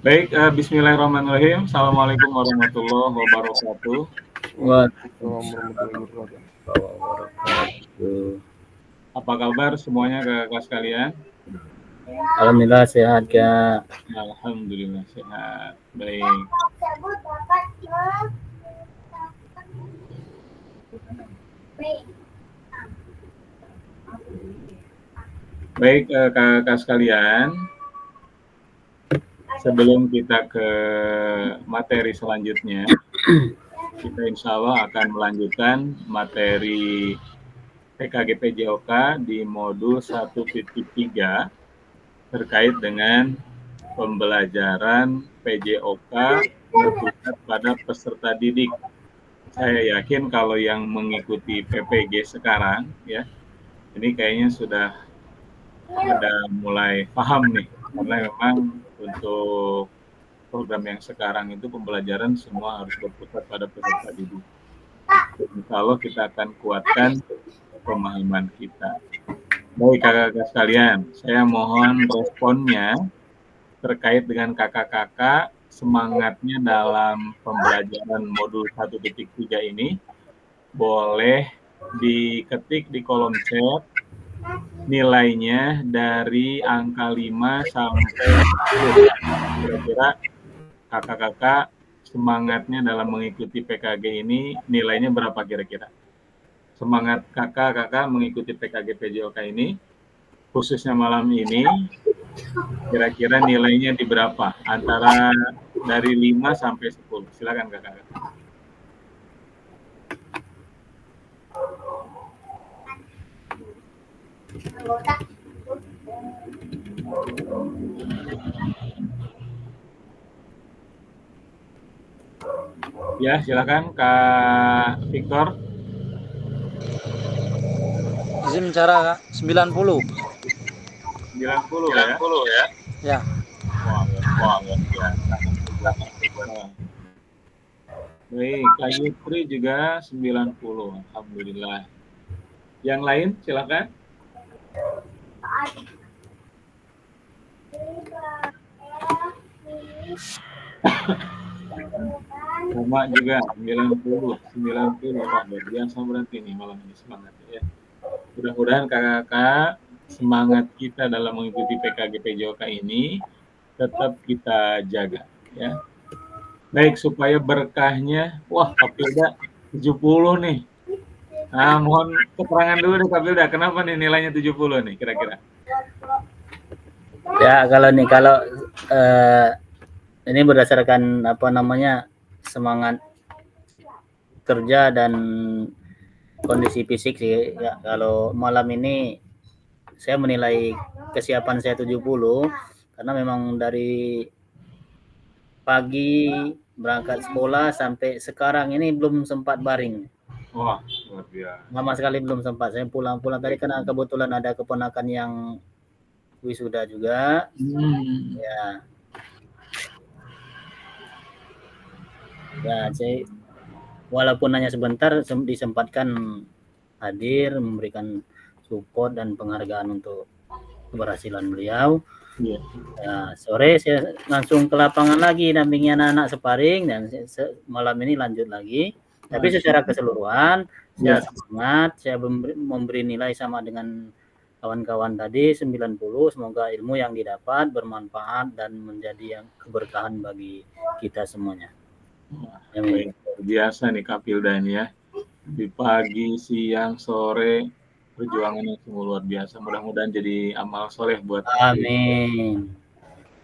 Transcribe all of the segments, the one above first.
Baik, bismillahirrahmanirrahim. Assalamualaikum warahmatullahi wabarakatuh. Waalaikumsalam warahmatullahi wabarakatuh. Apa kabar semuanya kakak sekalian? Alhamdulillah sehat Kak. Alhamdulillah sehat. Baik. Baik, kakak sekalian. Sebelum kita ke materi selanjutnya, kita insya Allah akan melanjutkan materi PKG PJOK di modul 1.3 terkait dengan pembelajaran PJOK berpusat pada peserta didik. Saya yakin kalau yang mengikuti PPG sekarang, ya, ini kayaknya sudah mulai paham nih, karena memang untuk program yang sekarang itu pembelajaran semua harus berpusat pada peserta didik. Insya Allah kita akan kuatkan pemahaman kita. Baik kakak-kakak sekalian, saya mohon responnya terkait dengan kakak-kakak semangatnya dalam pembelajaran modul 1.3 ini. Boleh diketik di kolom chat nilainya dari angka 5 sampai 10. Kira-kira kakak-kakak semangatnya dalam mengikuti PKG ini nilainya berapa kira-kira? Semangat kakak-kakak mengikuti PKG PJOK ini, khususnya malam ini, kira-kira nilainya di berapa? Antara dari 5 sampai 10. Silakan kakak-kakak. Ya, silakan Kak Victor. Izin bicara Kak, 90. 90 ya? 90 ya? Ya. Wah, luar biasa. Baik, Kak Yusri juga 90. Alhamdulillah. Yang lain, silakan. Sama juga 90. Wah, luar biasa berarti nih malam ini semangatnya ya. Mudah-mudahan kakak-kakak semangat kita dalam mengikuti PKG PJOK ini tetap kita jaga ya. Baik, supaya berkahnya, wah Kapilda 70 nih. Nah, mohon keterangan dulu nih Kapilda, kenapa nih nilainya 70 nih kira-kira? Ya kalau ini berdasarkan apa namanya semangat kerja dan kondisi fisik sih. Ya, kalau malam ini saya menilai kesiapan saya 70 karena memang dari pagi berangkat sekolah sampai sekarang ini belum sempat baring. Wah, luar biasa. Lama sekali belum sempat. Saya pulang-pulang tadi karena kebetulan ada keponakan yang wisuda juga. Ya. Ya, saya walaupun hanya sebentar disempatkan hadir memberikan support dan penghargaan untuk keberhasilan beliau. Yeah. Ya, sore saya langsung ke lapangan lagi dampingi anak-anak sparring dan malam ini lanjut lagi. Tapi secara keseluruhan saya semangat, saya memberi nilai sama dengan kawan-kawan tadi 90. Semoga ilmu yang didapat bermanfaat dan menjadi yang keberkahan bagi kita semuanya. Baik, luar biasa nih Kapilda ini ya. Di pagi, siang, sore perjuangannya sungguh luar biasa. Mudah-mudahan jadi amal soleh buat Amin.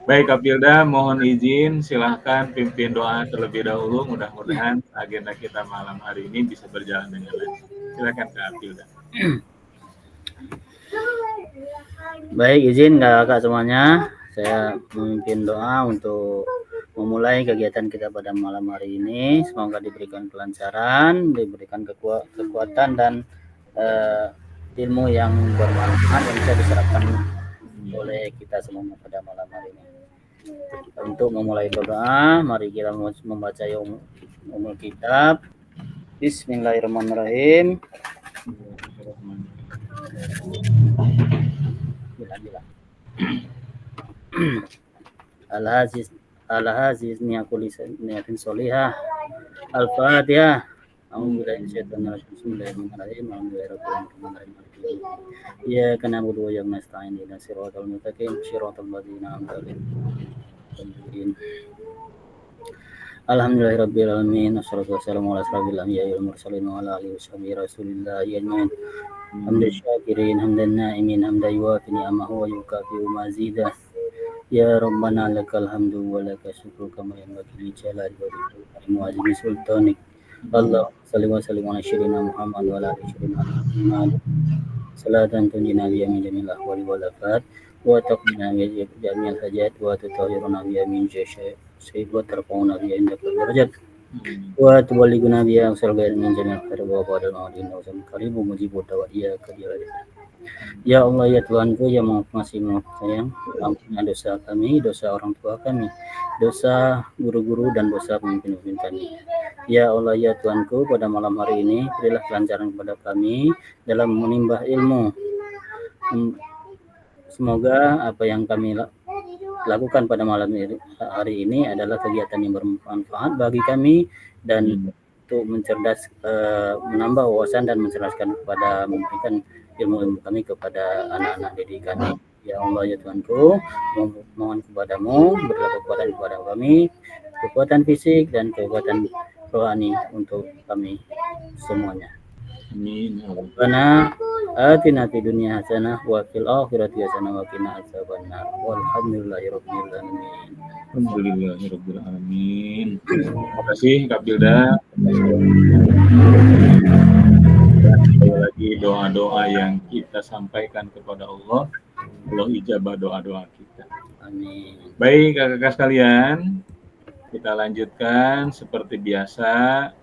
Baik Kapilda, mohon izin silahkan pimpin doa terlebih dahulu. Mudah-mudahan agenda kita malam hari ini bisa berjalan dengan lancar. Silakan Kapilda. Baik, izin kakak semuanya. Saya memimpin doa untuk memulai kegiatan kita pada malam hari ini. Semoga diberikan kelancaran, diberikan kekuatan dan ilmu yang bermanfaat yang bisa diserapkan oleh kita semuanya pada malam hari ini. Untuk memulai berdoa, mari kita membaca umul kitab. Bismillahirrahmanirrahim. Al-Aziz ala hazihi kulli niyatin sholihah. Al-Fatihah. A'udzubillahi minasyaitonir rajim. Bismillahirrahmanirrahim. Alhamdulillahirabbil alamin. Iyyaka na'budu wa iyyaka nasta'in. Ihdinas siratal mustaqim. Shiratal ladzina an'amta 'alaihim. Alhamdulillahirabbil alamin. Wassalatu wassalamu ala asyrofil anbiya'i wal mursalin wa ala alihi washabihi rasulillahi ajmain. Hamdan syakirin, hamdan na'imin, hamdan yuwafi ni'amahu wa yukafi'u mazidah. Ya Rabbana lakal hamdu wa lakal syukru kama yanbaghi li jalali wajhika wa azimi sultanik. Allahumma shalli wa sallim ala sayyidina Muhammad wa ala ali sayyidina Muhammad. Salatan tunjina biha min jamil ahwali wal afat wa taqdina biha jamil hajat wa tutahhiruna biha min syai'in wa tarfa'una biha indaka darajat wa tuballighuna biha usul min jamil khair wa badal ma'adin wa sam karibu mujibu da'wiyya kadira. Ya Allah, ya Tuhanku yang Maha Pengasih Maha Penyayang, ampunilah dosa kami, dosa orang tua kami, dosa guru-guru dan dosa pemimpin-pemimpin kami. Ya Allah, ya Tuhanku, pada malam hari ini berilah kelancaran kepada kami dalam menimba ilmu. Semoga apa yang kami lakukan pada malam hari ini adalah kegiatan yang bermanfaat bagi kami dan untuk menambah wawasan dan mencerdaskan kepada memberikan ilmu kami kepada anak-anak didik kami. Ya Allah, ya Tuhanku, mohon kepadamu berilah kekuatan kepada kami, kekuatan fisik dan kekuatan rohani untuk kami semuanya. Amin. Rabbana atina fid dunya hasanah wa fil akhirati hasanah wa qina adzabannar. Walhamdulillahirabbil alamin. Alhamdulillahirabbil alamin. Terima kasih Kak Bilda. Sekali lagi doa-doa yang kita sampaikan kepada Allah ijabah doa-doa kita. Amin. Baik kakak-kakak sekalian, kita lanjutkan seperti biasa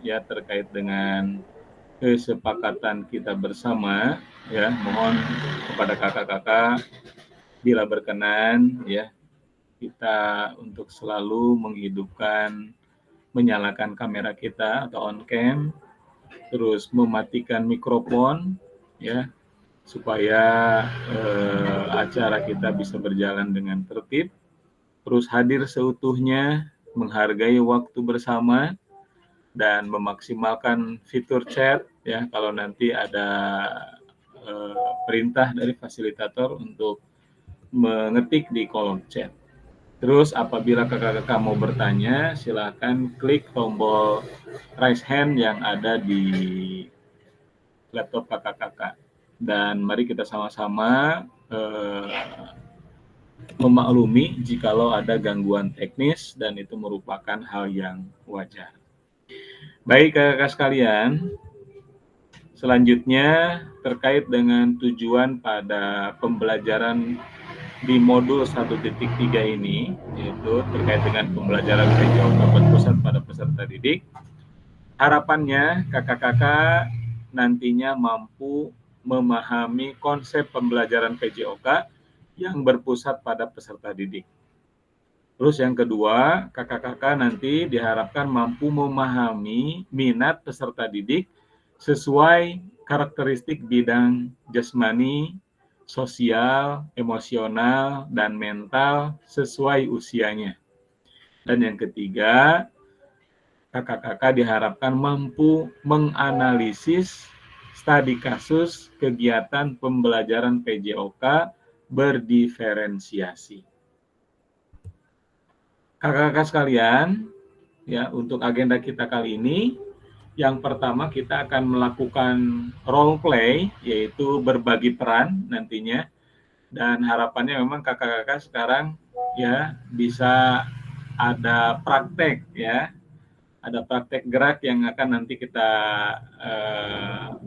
ya terkait dengan kesepakatan kita bersama ya. Mohon kepada kakak-kakak bila berkenan ya kita untuk selalu menyalakan kamera kita atau on cam, terus mematikan mikrofon ya supaya acara kita bisa berjalan dengan tertib, terus hadir seutuhnya, menghargai waktu bersama dan memaksimalkan fitur chat ya kalau nanti ada perintah dari fasilitator untuk mengetik di kolom chat. Terus apabila kakak-kakak mau bertanya, silakan klik tombol raise hand yang ada di laptop kakak-kakak. Dan mari kita sama-sama memaklumi jikalau ada gangguan teknis dan itu merupakan hal yang wajar. Baik kakak-kakak sekalian, selanjutnya terkait dengan tujuan pada pembelajaran di modul 1.3 ini, yaitu terkait dengan pembelajaran PJOK berpusat pada peserta didik. Harapannya kakak-kakak nantinya mampu memahami konsep pembelajaran PJOK yang berpusat pada peserta didik. Terus yang kedua, kakak-kakak nanti diharapkan mampu memahami minat peserta didik sesuai karakteristik bidang jasmani, sosial, emosional, dan mental sesuai usianya. Dan yang ketiga, kakak-kakak diharapkan mampu menganalisis studi kasus kegiatan pembelajaran PJOK berdiferensiasi. Kakak-kakak sekalian, ya untuk agenda kita kali ini, yang pertama kita akan melakukan role play, yaitu berbagi peran nantinya. Dan harapannya memang kakak-kakak sekarang ya bisa ada praktek ya. Ada praktek gerak yang akan nanti kita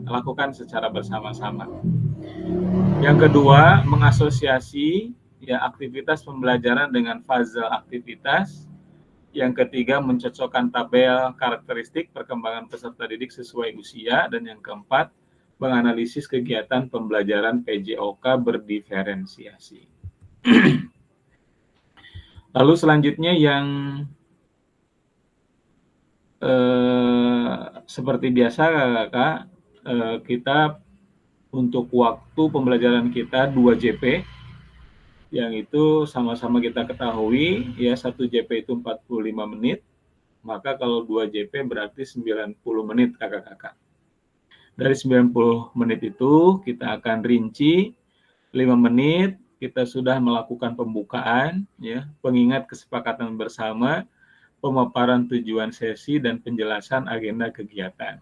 lakukan secara bersama-sama. Yang kedua, mengasosiasi ya aktivitas pembelajaran dengan fase aktivitas. Yang ketiga, mencocokkan tabel karakteristik perkembangan peserta didik sesuai usia. Dan yang keempat, menganalisis kegiatan pembelajaran PJOK berdiferensiasi. Lalu selanjutnya yang seperti biasa kakak, kita untuk waktu pembelajaran kita 2 JP. yang itu sama-sama kita ketahui ya 1 JP itu 45 menit, maka kalau 2 JP berarti 90 menit kakak-kakak. Dari 90 menit itu kita akan rinci 5 menit kita sudah melakukan pembukaan ya, pengingat kesepakatan bersama, pemaparan tujuan sesi dan penjelasan agenda kegiatan.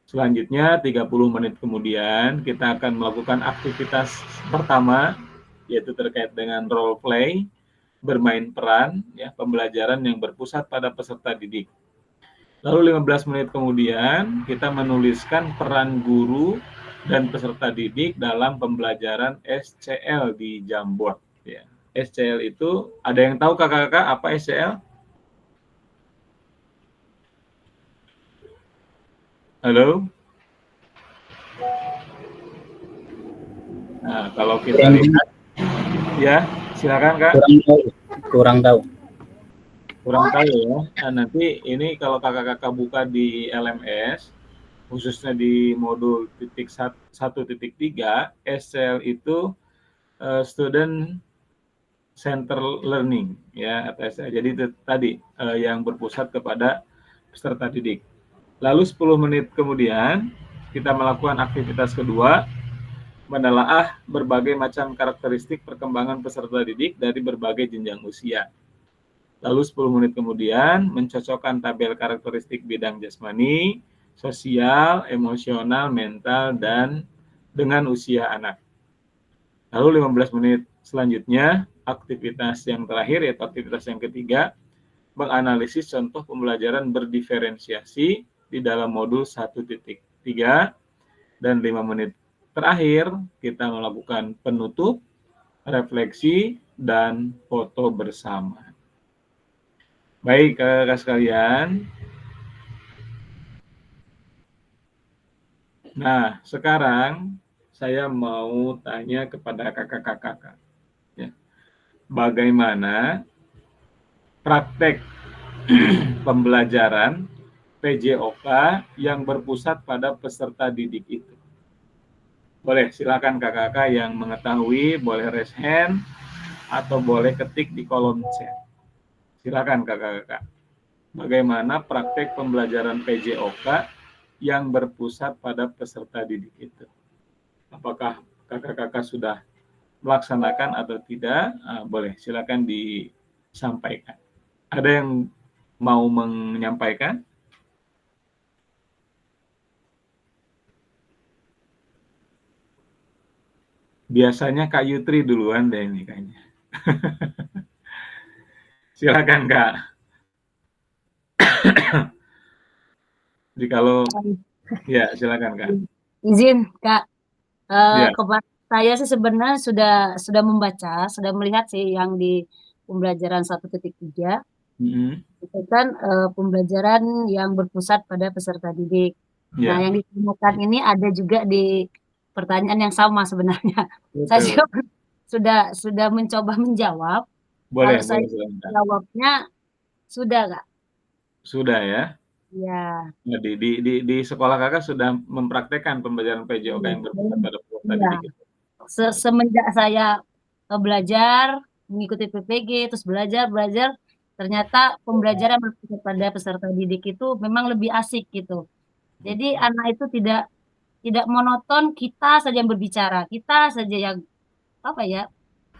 Selanjutnya 30 menit kemudian kita akan melakukan aktivitas pertama yaitu terkait dengan role play, bermain peran ya, pembelajaran yang berpusat pada peserta didik. Lalu 15 menit kemudian kita menuliskan peran guru dan peserta didik dalam pembelajaran SCL di Jamboard ya. SCL itu ada yang tahu kakak-kakak apa SCL? Halo? Nah, kalau kita lihat ya, silakan Kak. Kurang tahu. Kurang tahu ya. Nah, nanti ini kalau kakak-kakak buka di LMS, khususnya di modul 1.3, SCL itu Student Center Learning ya atau SCL. Jadi tadi yang berpusat kepada peserta didik. Lalu 10 menit kemudian kita melakukan aktivitas kedua, menelaah berbagai macam karakteristik perkembangan peserta didik dari berbagai jenjang usia. Lalu 10 menit kemudian mencocokkan tabel karakteristik bidang jasmani, sosial, emosional, mental, dan dengan usia anak. Lalu 15 menit selanjutnya, aktivitas yang terakhir yaitu aktivitas yang ketiga, menganalisis contoh pembelajaran berdiferensiasi di dalam modul 1.3 dan 5 menit terakhir kita melakukan penutup, refleksi, dan foto bersama. Baik kakak-kakak sekalian. Nah, sekarang saya mau tanya kepada kakak-kakak. Ya. Bagaimana praktek pembelajaran PJOK yang berpusat pada peserta didik itu? Boleh, silakan kakak-kakak yang mengetahui, boleh raise hand atau boleh ketik di kolom chat. Silakan kakak-kakak. Bagaimana praktek pembelajaran PJOK yang berpusat pada peserta didik itu? Apakah kakak-kakak sudah melaksanakan atau tidak? Boleh, silakan disampaikan. Ada yang mau menyampaikan? Biasanya Kak Yutri duluan deh ini kayaknya. Silakan Kak. Jadi kalau ya silakan Kak. Izin Kak, Ya. saya sih sebenarnya sudah membaca, sudah melihat sih yang di pembelajaran 1.3 itu kan pembelajaran yang berpusat pada peserta didik. Ya. Nah, yang ditemukan ini ada juga di pertanyaan yang sama sebenarnya. Betul. Saya juga sudah mencoba menjawab. Boleh, Kalau saya silakan. jawabnya sudah Kak. Sudah ya. Ya. Nah, di sekolah kakak sudah mempraktekkan pembelajaran PJOK yang berpusat pada peserta didik itu. Semenjak saya belajar mengikuti PPG terus belajar ternyata pembelajaran berpusat pada peserta didik itu memang lebih asik gitu. Jadi anak itu tidak monoton, kita saja yang berbicara, kita saja yang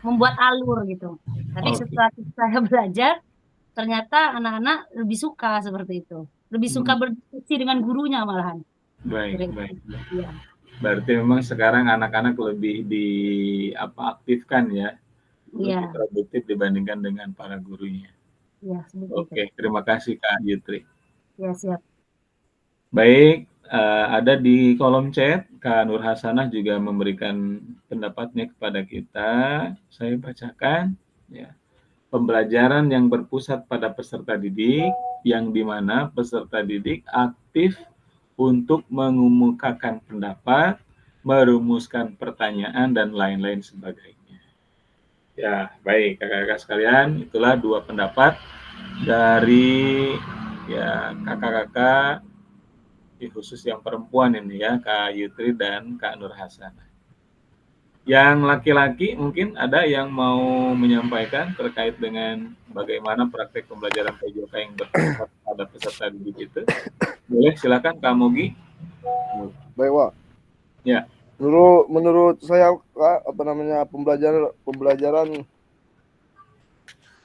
membuat alur gitu. Tapi setelah saya belajar ternyata anak-anak lebih suka seperti itu. Lebih suka berdiskusi dengan gurunya malahan. Baik. Ya. Berarti memang sekarang anak-anak lebih aktifkan ya, lebih produktif dibandingkan dengan para gurunya. Ya, Oke, terima kasih Kak Yutri. Ya, siap. Baik, ada di kolom chat Kak Nur Hasanah juga memberikan pendapatnya kepada kita. Saya bacakan ya. Pembelajaran yang berpusat pada peserta didik, yang dimana peserta didik aktif untuk mengemukakan pendapat, merumuskan pertanyaan, dan lain-lain sebagainya. Ya, baik kakak-kakak sekalian, itulah dua pendapat dari ya kakak-kakak, khusus yang perempuan ini ya, Kak Yutri dan Kak Nur Hasanah. Yang laki-laki mungkin ada yang mau menyampaikan terkait dengan bagaimana praktek pembelajaran PJOK yang berpusat pada peserta didik itu. Boleh, silakan Kak Mogi. Baik, Wak. Ya. Menurut saya, Kak, pembelajaran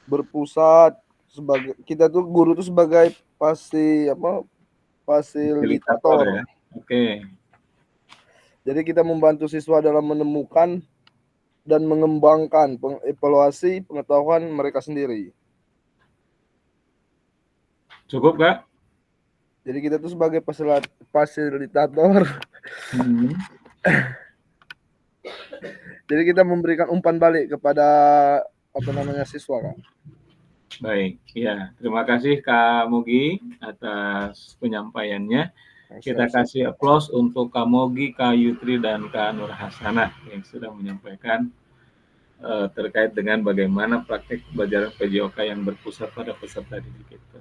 berpusat sebagai kita tuh guru tuh sebagai fasilitator. Ya. Oke. Jadi kita membantu siswa dalam menemukan dan mengembangkan evaluasi pengetahuan mereka sendiri. Cukup, Kak? Jadi kita tuh sebagai fasilitator. Jadi kita memberikan umpan balik kepada siswa, Kak. Baik, ya. Terima kasih Kak Mogi atas penyampaiannya. Kita kasih aplaus untuk Kak Mogi, Kak Yutri, dan Kak Nur Hasanah yang sudah menyampaikan terkait dengan bagaimana praktik pembelajaran PJOK yang berpusat pada peserta didik itu.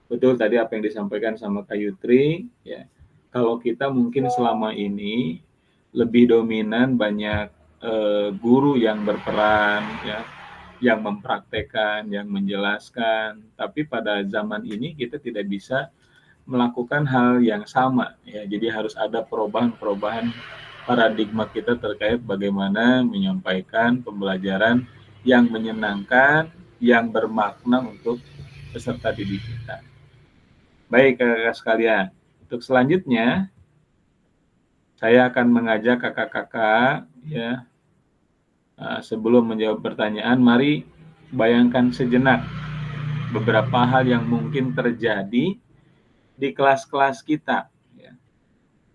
Betul tadi apa yang disampaikan sama Kak Yutri, ya. Kalau kita mungkin selama ini lebih dominan banyak guru yang berperan, ya, yang mempraktekkan, yang menjelaskan. Tapi pada zaman ini kita tidak bisa melakukan hal yang sama, ya. Jadi harus ada perubahan-perubahan paradigma kita terkait bagaimana menyampaikan pembelajaran yang menyenangkan, yang bermakna untuk peserta didik kita. Baik, kakak-kakak sekalian. Untuk selanjutnya, saya akan mengajak kakak-kakak, ya, sebelum menjawab pertanyaan, mari bayangkan sejenak beberapa hal yang mungkin terjadi di kelas-kelas kita. Ya.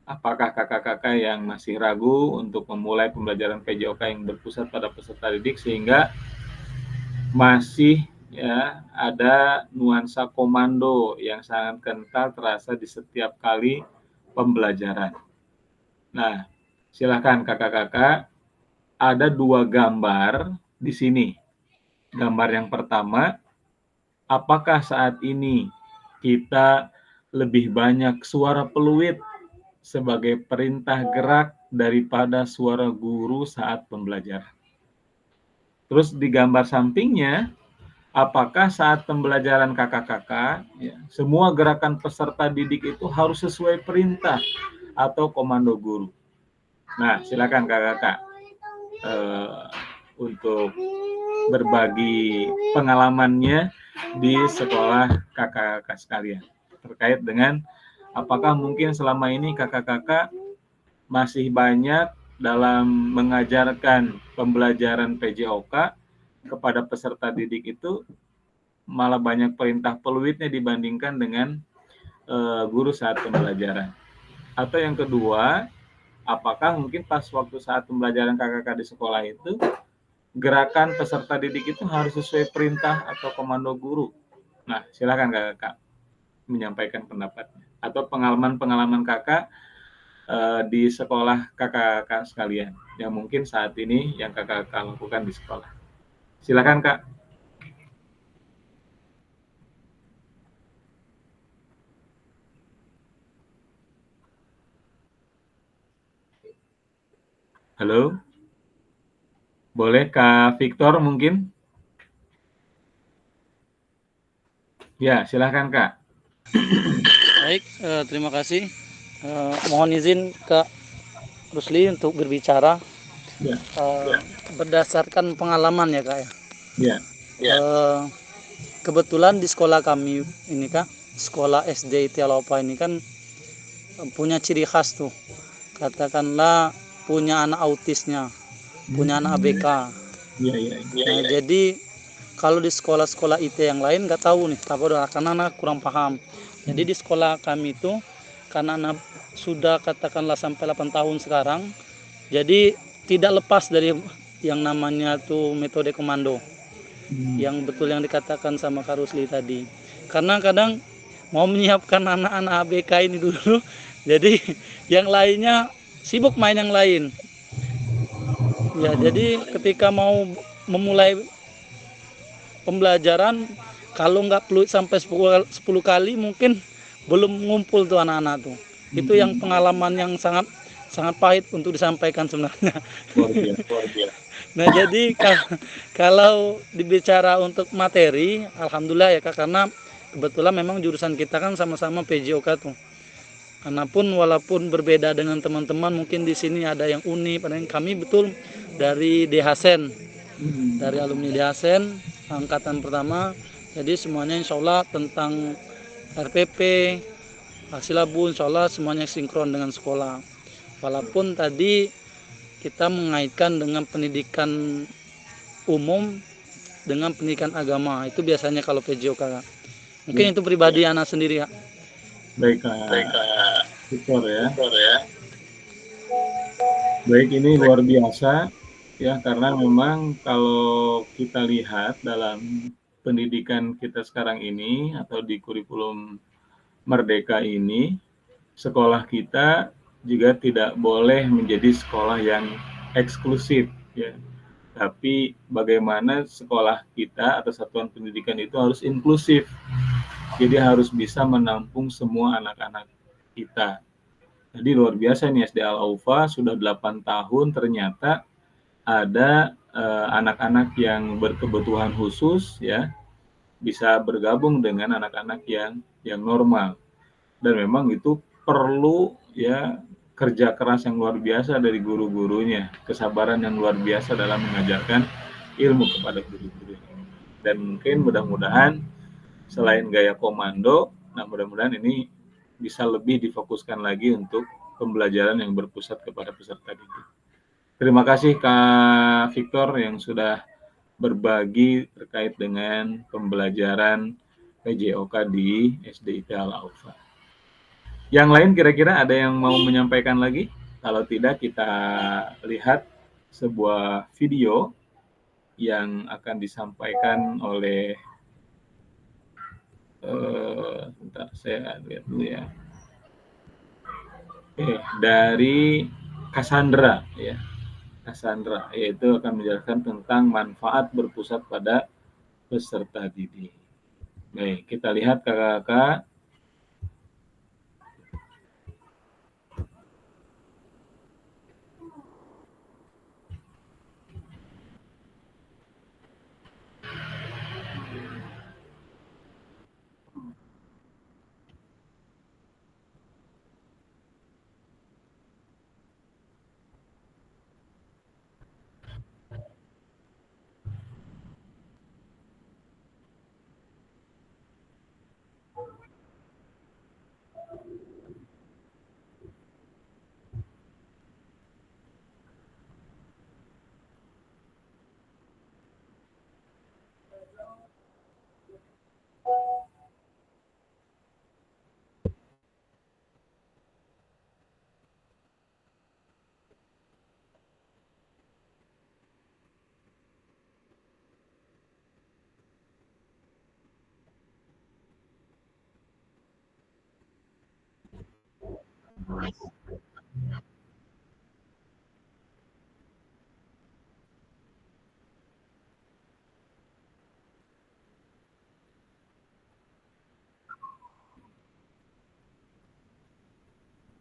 Apakah kakak-kakak yang masih ragu untuk memulai pembelajaran PJOK yang berpusat pada peserta didik sehingga masih, ya, ada nuansa komando yang sangat kental terasa di setiap kali pembelajaran. Nah, silakan kakak-kakak, ada 2 gambar di sini. Gambar yang pertama, apakah saat ini kita lebih banyak suara peluit sebagai perintah gerak daripada suara guru saat pembelajaran? Terus di gambar sampingnya, apakah saat pembelajaran kakak-kakak, ya, semua gerakan peserta didik itu harus sesuai perintah atau komando guru? Nah, silakan kakak-kakak untuk berbagi pengalamannya di sekolah kakak-kakak sekalian terkait dengan apakah mungkin selama ini kakak-kakak masih banyak dalam mengajarkan pembelajaran PJOK kepada peserta didik itu malah banyak perintah peluitnya dibandingkan dengan guru saat pembelajaran. Atau yang kedua, apakah mungkin pas waktu saat pembelajaran kakak-kakak di sekolah itu gerakan peserta didik itu harus sesuai perintah atau komando guru? Nah, silakan kakak menyampaikan pendapatnya atau pengalaman-pengalaman kakak di sekolah kakak-kakak sekalian yang mungkin saat ini yang kakak-kakak lakukan di sekolah. Silakan, Kak. Halo? Boleh Kak Victor mungkin? Ya, silakan Kak. Baik, terima kasih. Mohon izin Kak Rusli untuk berbicara. Ya. Berdasarkan pengalaman ya Kak ya. Ya. Kebetulan di sekolah kami ini Kak, sekolah SD Tialopa ini kan punya ciri khas tuh. Katakanlah punya anak autisnya, punya anak ABK. Nah, jadi kalau di sekolah-sekolah IT yang lain nggak tahu nih, karena anak kurang paham. Jadi di sekolah kami itu karena anak sudah katakanlah sampai 8 tahun sekarang, jadi tidak lepas dari yang namanya tuh metode komando. Yang betul yang dikatakan sama Kak Rusli tadi. Karena kadang mau menyiapkan anak-anak ABK ini dulu, jadi yang lainnya sibuk main yang lain. Ya, jadi ketika mau memulai pembelajaran, kalau nggak peluit sampai 10 kali mungkin belum ngumpul tuh anak-anak tuh. Itu yang pengalaman yang sangat sangat pahit untuk disampaikan sebenarnya. Luar biasa. Nah, jadi kalau dibicara untuk materi, alhamdulillah ya Kak, karena kebetulan memang jurusan kita kan sama-sama PJOK tuh. Karena pun walaupun berbeda dengan teman-teman, mungkin di sini ada yang unik, ada yang kami betul dari DHSEN, dari alumni DHSEN angkatan pertama. Jadi semuanya insya Allah tentang RPP, Silabus, insya Allah semuanya sinkron dengan sekolah. Walaupun tadi kita mengaitkan dengan pendidikan umum dengan pendidikan agama, itu biasanya kalau PJOK. Mungkin itu pribadi anak sendiri ya. Baik Kak Victor ya. Baik, ini luar biasa ya, karena memang kalau kita lihat dalam pendidikan kita sekarang ini atau di kurikulum Merdeka ini, sekolah kita juga tidak boleh menjadi sekolah yang eksklusif ya. Tapi bagaimana sekolah kita atau satuan pendidikan itu harus inklusif. Jadi harus bisa menampung semua anak-anak kita. Jadi luar biasa nih, SD Al-Aufa sudah 8 tahun ternyata ada anak-anak yang berkebutuhan khusus ya, bisa bergabung dengan anak-anak yang normal. Dan memang itu perlu ya kerja keras yang luar biasa dari guru-gurunya, kesabaran yang luar biasa dalam mengajarkan ilmu kepada guru-gurunya. Dan mungkin mudah-mudahan selain gaya komando, nah mudah-mudahan ini bisa lebih difokuskan lagi untuk pembelajaran yang berpusat kepada peserta didik. Terima kasih Kak Victor yang sudah berbagi terkait dengan pembelajaran PJOK di SDIT Al-Aufa. Yang lain kira-kira ada yang mau menyampaikan lagi? Kalau tidak, kita lihat sebuah video yang akan disampaikan oleh bentar, saya lihat dulu ya. Dari Cassandra ya. Cassandra, yaitu akan menjelaskan tentang manfaat berpusat pada peserta didik. Baik, kita lihat kakak-kakak.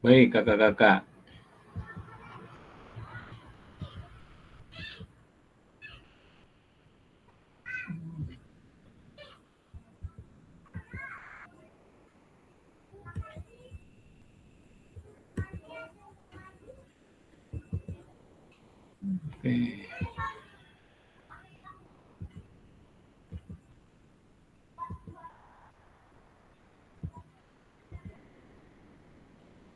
Baik kakak-kakak. Oke.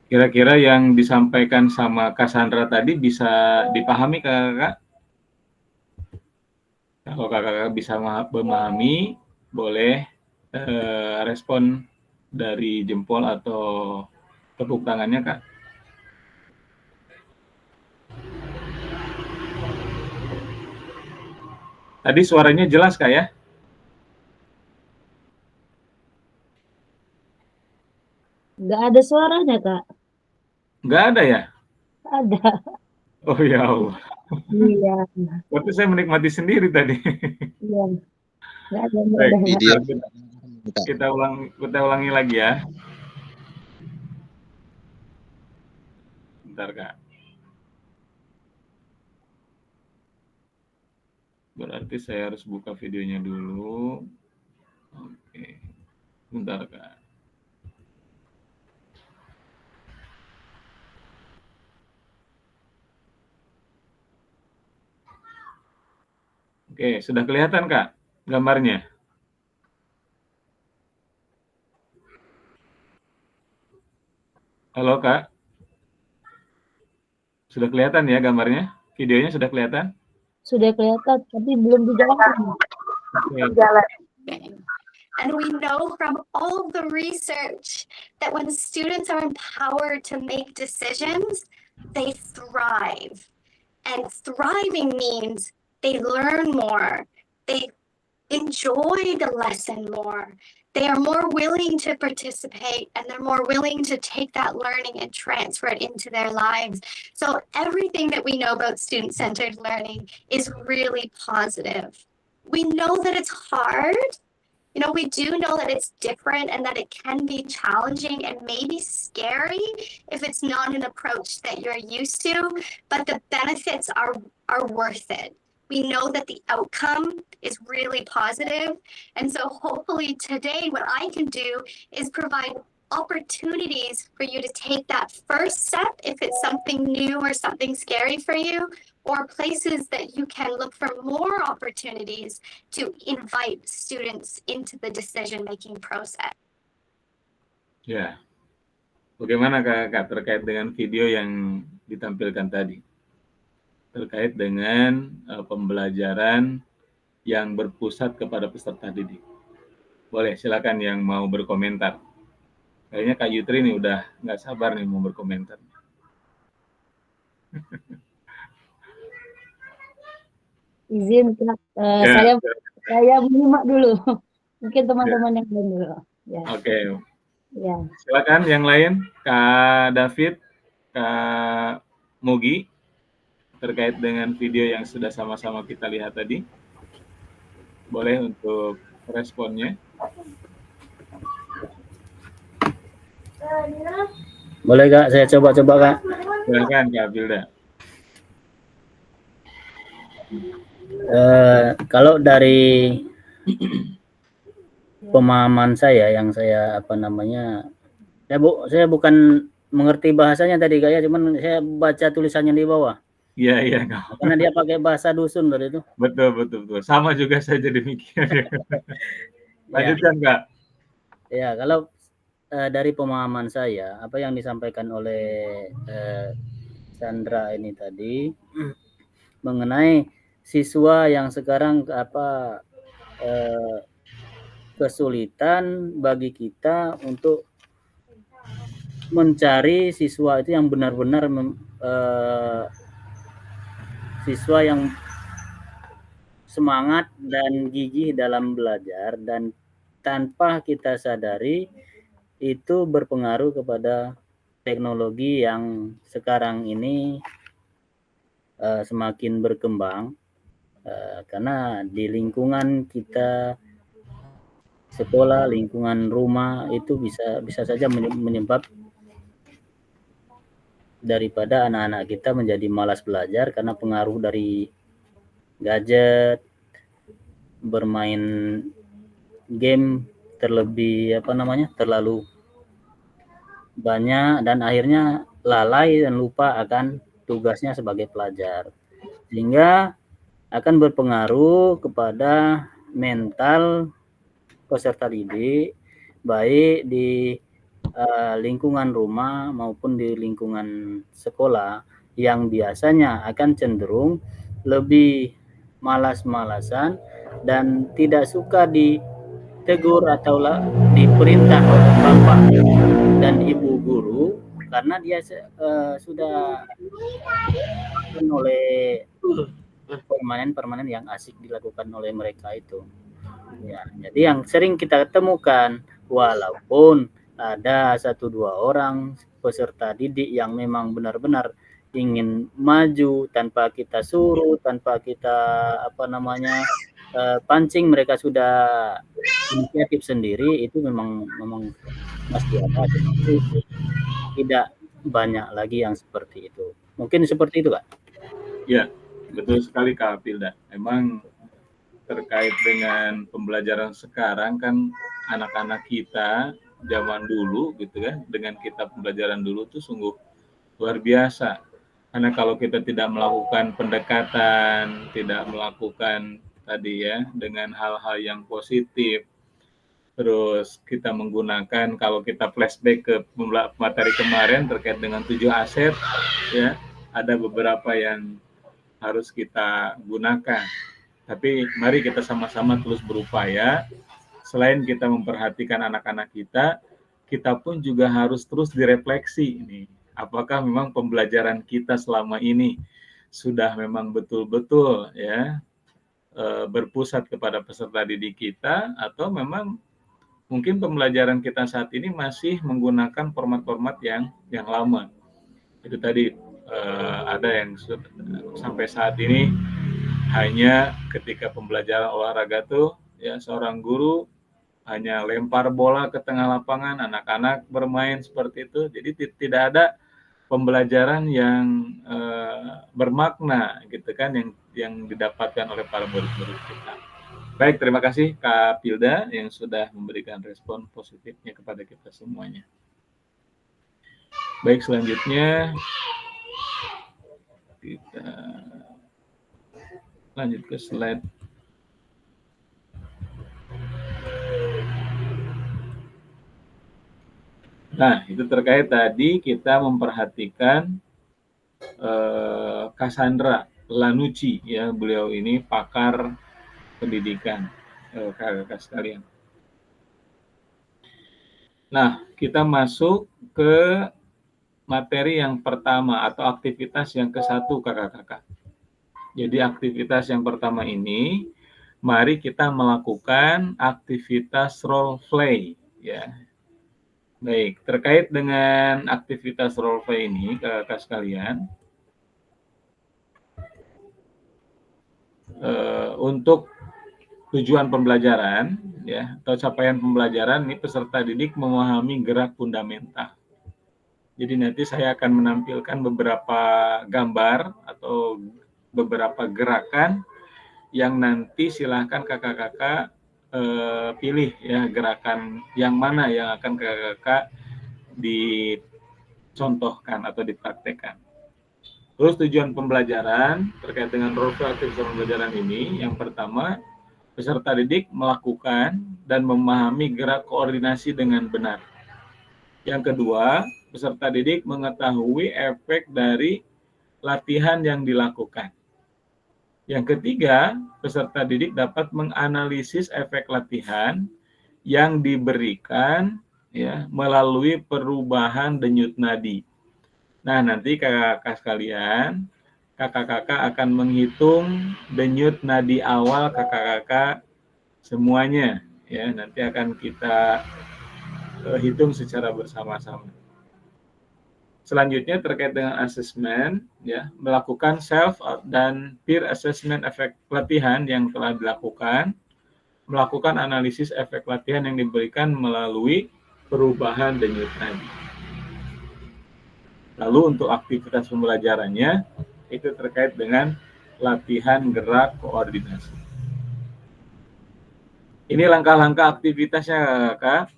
Kira-kira yang disampaikan sama Cassandra tadi bisa dipahami kakak-kakak? Kalau kakak-kakak bisa memahami, boleh respon dari jempol atau tepuk tangannya kak. Tadi suaranya jelas kak ya? Nggak ada suaranya, Kak. Nggak ada ya? Ada. Oh ya Allah. Iya. Berarti saya menikmati sendiri tadi. Iya. Nggak ada. Baik, Video. kita ulangi lagi ya. Bentar kak. Berarti saya harus buka videonya dulu. Oke, bentar Kak. Oke, sudah kelihatan Kak gambarnya? Halo Kak, sudah kelihatan ya gambarnya? Videonya sudah kelihatan? Sudah kelihatan, tapi belum dijalankan. Oke. And we know from all the research that when students are empowered to make decisions, they thrive. And thriving means they learn more, they enjoy the lesson more, they are more willing to participate, and they're more willing to take that learning and transfer it into their lives. So everything that we know about student-centered learning is really positive. We know that it's hard. You know, we do know that it's different and that it can be challenging and maybe scary if it's not an approach that you're used to, but the benefits are worth it. We know that the outcome is really positive. And so hopefully today what I can do is provide opportunities for you to take that first step if it's something new or something scary for you, or places that you can look for more opportunities to invite students into the decision-making process. Ya, bagaimana Kak terkait dengan video yang ditampilkan tadi? Terkait dengan pembelajaran yang berpusat kepada peserta didik. Boleh, silakan yang mau berkomentar. Kayaknya Kak Yutri nih udah nggak sabar nih mau berkomentar. Izin Kak, Ya. saya menyimak dulu. Mungkin teman-teman yang lain dulu. Ya. Oke, Ya. silakan yang lain, Kak David, Kak Mugi, terkait dengan video yang sudah sama-sama kita lihat tadi. Boleh untuk responnya. Boleh Kak, saya coba-coba Kak. Silakan Kak Bilda. Kalau dari pemahaman saya yang saya saya bukan mengerti bahasanya tadi Kak ya, cuman saya baca tulisannya di bawah. Iya. Karena dia pakai bahasa dusun tadi itu. Betul. Sama juga saya jadi mikir. Lanjutkan Kak. Ya, kalau dari pemahaman saya, apa yang disampaikan oleh Sandra ini tadi mengenai siswa yang sekarang kesulitan bagi kita untuk mencari siswa itu yang benar-benar siswa yang semangat dan gigih dalam belajar, dan tanpa kita sadari itu berpengaruh kepada teknologi yang sekarang ini semakin berkembang, karena di lingkungan kita, sekolah, lingkungan rumah itu bisa saja menyebab daripada anak-anak kita menjadi malas belajar karena pengaruh dari gadget, bermain game terlalu banyak, dan akhirnya lalai dan lupa akan tugasnya sebagai pelajar, sehingga akan berpengaruh kepada mental peserta didik, baik di lingkungan rumah maupun di lingkungan sekolah, yang biasanya akan cenderung lebih malas-malasan dan tidak suka ditegur atau diperintah oleh bapak dan ibu guru, karena dia sudah oleh permanen yang asik dilakukan oleh mereka itu. Ya, jadi yang sering kita temukan, walaupun ada 1-2 orang peserta didik yang memang benar-benar ingin maju tanpa kita suruh, tanpa kita pancing, mereka sudah inisiatif sendiri, itu memang pasti ada, tapi tidak banyak lagi yang seperti itu. Mungkin seperti itu Kak. Ya, betul sekali Kak Pilda. Memang terkait dengan pembelajaran sekarang kan anak-anak kita zaman dulu gitu kan, dengan kita pembelajaran dulu tuh sungguh luar biasa. Karena kalau kita tidak melakukan pendekatan, tidak melakukan tadi ya dengan hal-hal yang positif, terus kita menggunakan, kalau kita flashback ke materi kemarin terkait dengan 7 aset ya, ada beberapa yang harus kita gunakan. Tapi mari kita sama-sama terus berupaya, selain kita memperhatikan anak-anak kita pun juga harus terus direfleksi ini. Apakah memang pembelajaran kita selama ini sudah memang betul-betul ya berpusat kepada peserta didik kita, atau memang mungkin pembelajaran kita saat ini masih menggunakan format-format yang lama. Itu tadi ada yang sampai saat ini hanya ketika pembelajaran olahraga tuh ya seorang guru hanya lempar bola ke tengah lapangan, anak-anak bermain seperti itu. Jadi tidak ada pembelajaran yang bermakna gitu kan yang didapatkan oleh para murid-murid kita. Baik, terima kasih Kak Pilda yang sudah memberikan respon positifnya kepada kita semuanya. Baik, selanjutnya kita lanjut ke slide. Nah, itu terkait tadi kita memperhatikan Cassandra Lanucci ya, beliau ini pakar pendidikan, kakak-kakak sekalian. Nah, kita masuk ke materi yang pertama atau aktivitas yang ke-1 kakak-kakak. Jadi aktivitas yang pertama ini, mari kita melakukan aktivitas role play ya. Baik, terkait dengan aktivitas role play ini kakak-kakak sekalian, untuk tujuan pembelajaran ya atau capaian pembelajaran ini peserta didik memahami gerak fundamental. Jadi nanti saya akan menampilkan beberapa gambar atau beberapa gerakan yang nanti silahkan kakak-kakak pilih ya gerakan yang mana yang akan kakak-kakak dicontohkan atau dipraktekkan. Terus tujuan pembelajaran terkait dengan role play aktivitas pembelajaran ini, yang pertama, peserta didik melakukan dan memahami gerak koordinasi dengan benar. Yang kedua, peserta didik mengetahui efek dari latihan yang dilakukan. Yang ketiga, peserta didik dapat menganalisis efek latihan yang diberikan ya melalui perubahan denyut nadi. Nah, nanti kakak-kakak sekalian, kakak-kakak akan menghitung denyut nadi awal kakak-kakak semuanya ya, nanti akan kita hitung secara bersama-sama. Selanjutnya terkait dengan asesmen ya, melakukan self dan peer assessment efek latihan yang telah dilakukan, melakukan analisis efek latihan yang diberikan melalui perubahan denyut nadi. Lalu untuk aktivitas pembelajarannya itu terkait dengan latihan gerak koordinasi. Ini langkah-langkah aktivitasnya kakak.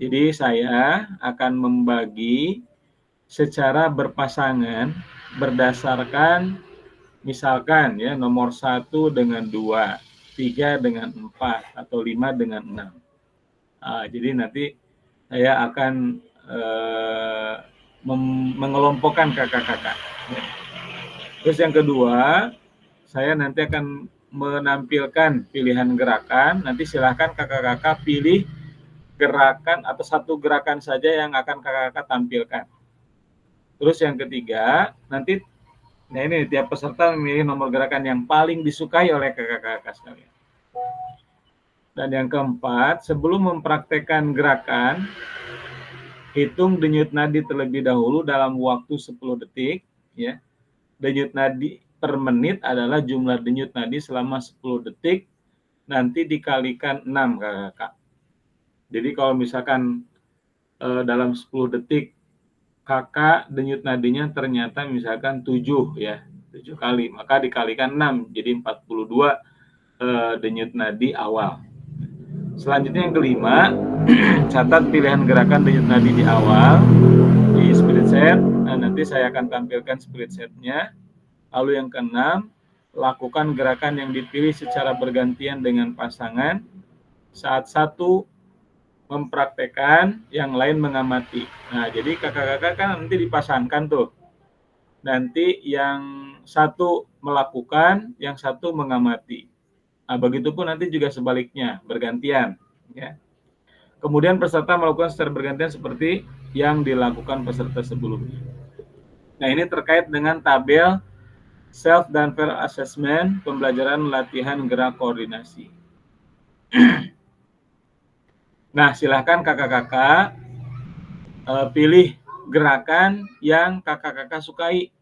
Jadi saya akan membagi secara berpasangan berdasarkan misalkan ya nomor 1 dengan 2, 3 dengan 4 atau 5 dengan 6. Jadi nanti saya akan mengelompokkan kakak-kakak. Terus yang kedua, saya nanti akan menampilkan pilihan gerakan. Nanti silahkan kakak-kakak pilih gerakan atau satu gerakan saja yang akan kakak-kakak tampilkan. Terus yang ketiga, nanti nah ini tiap peserta memilih nomor gerakan yang paling disukai oleh kakak-kakak sekalian. Dan yang keempat, sebelum mempraktekkan gerakan, hitung denyut nadi terlebih dahulu dalam waktu 10 detik ya. Denyut nadi per menit adalah jumlah denyut nadi selama 10 detik nanti dikalikan 6 kakak. Jadi kalau misalkan dalam 10 detik kakak denyut nadinya ternyata misalkan 7 ya, 7 kali, maka dikalikan 6 jadi 42 denyut nadi awal. Selanjutnya yang kelima, catat pilihan gerakan denyut nadi di awal di spirit set. Nah, nanti saya akan tampilkan spirit setnya. Lalu yang keenam, lakukan gerakan yang dipilih secara bergantian dengan pasangan. Saat satu mempraktekkan, yang lain mengamati. Nah, jadi kakak-kakak kan nanti dipasangkan tuh. Nanti yang satu melakukan, yang satu mengamati. Nah, begitupun nanti juga sebaliknya, bergantian. Ya. Kemudian peserta melakukan secara bergantian seperti yang dilakukan peserta sebelumnya. Nah, ini terkait dengan tabel self dan peer assessment, pembelajaran latihan gerak koordinasi. Nah, silahkan kakak-kakak pilih gerakan yang kakak-kakak sukai.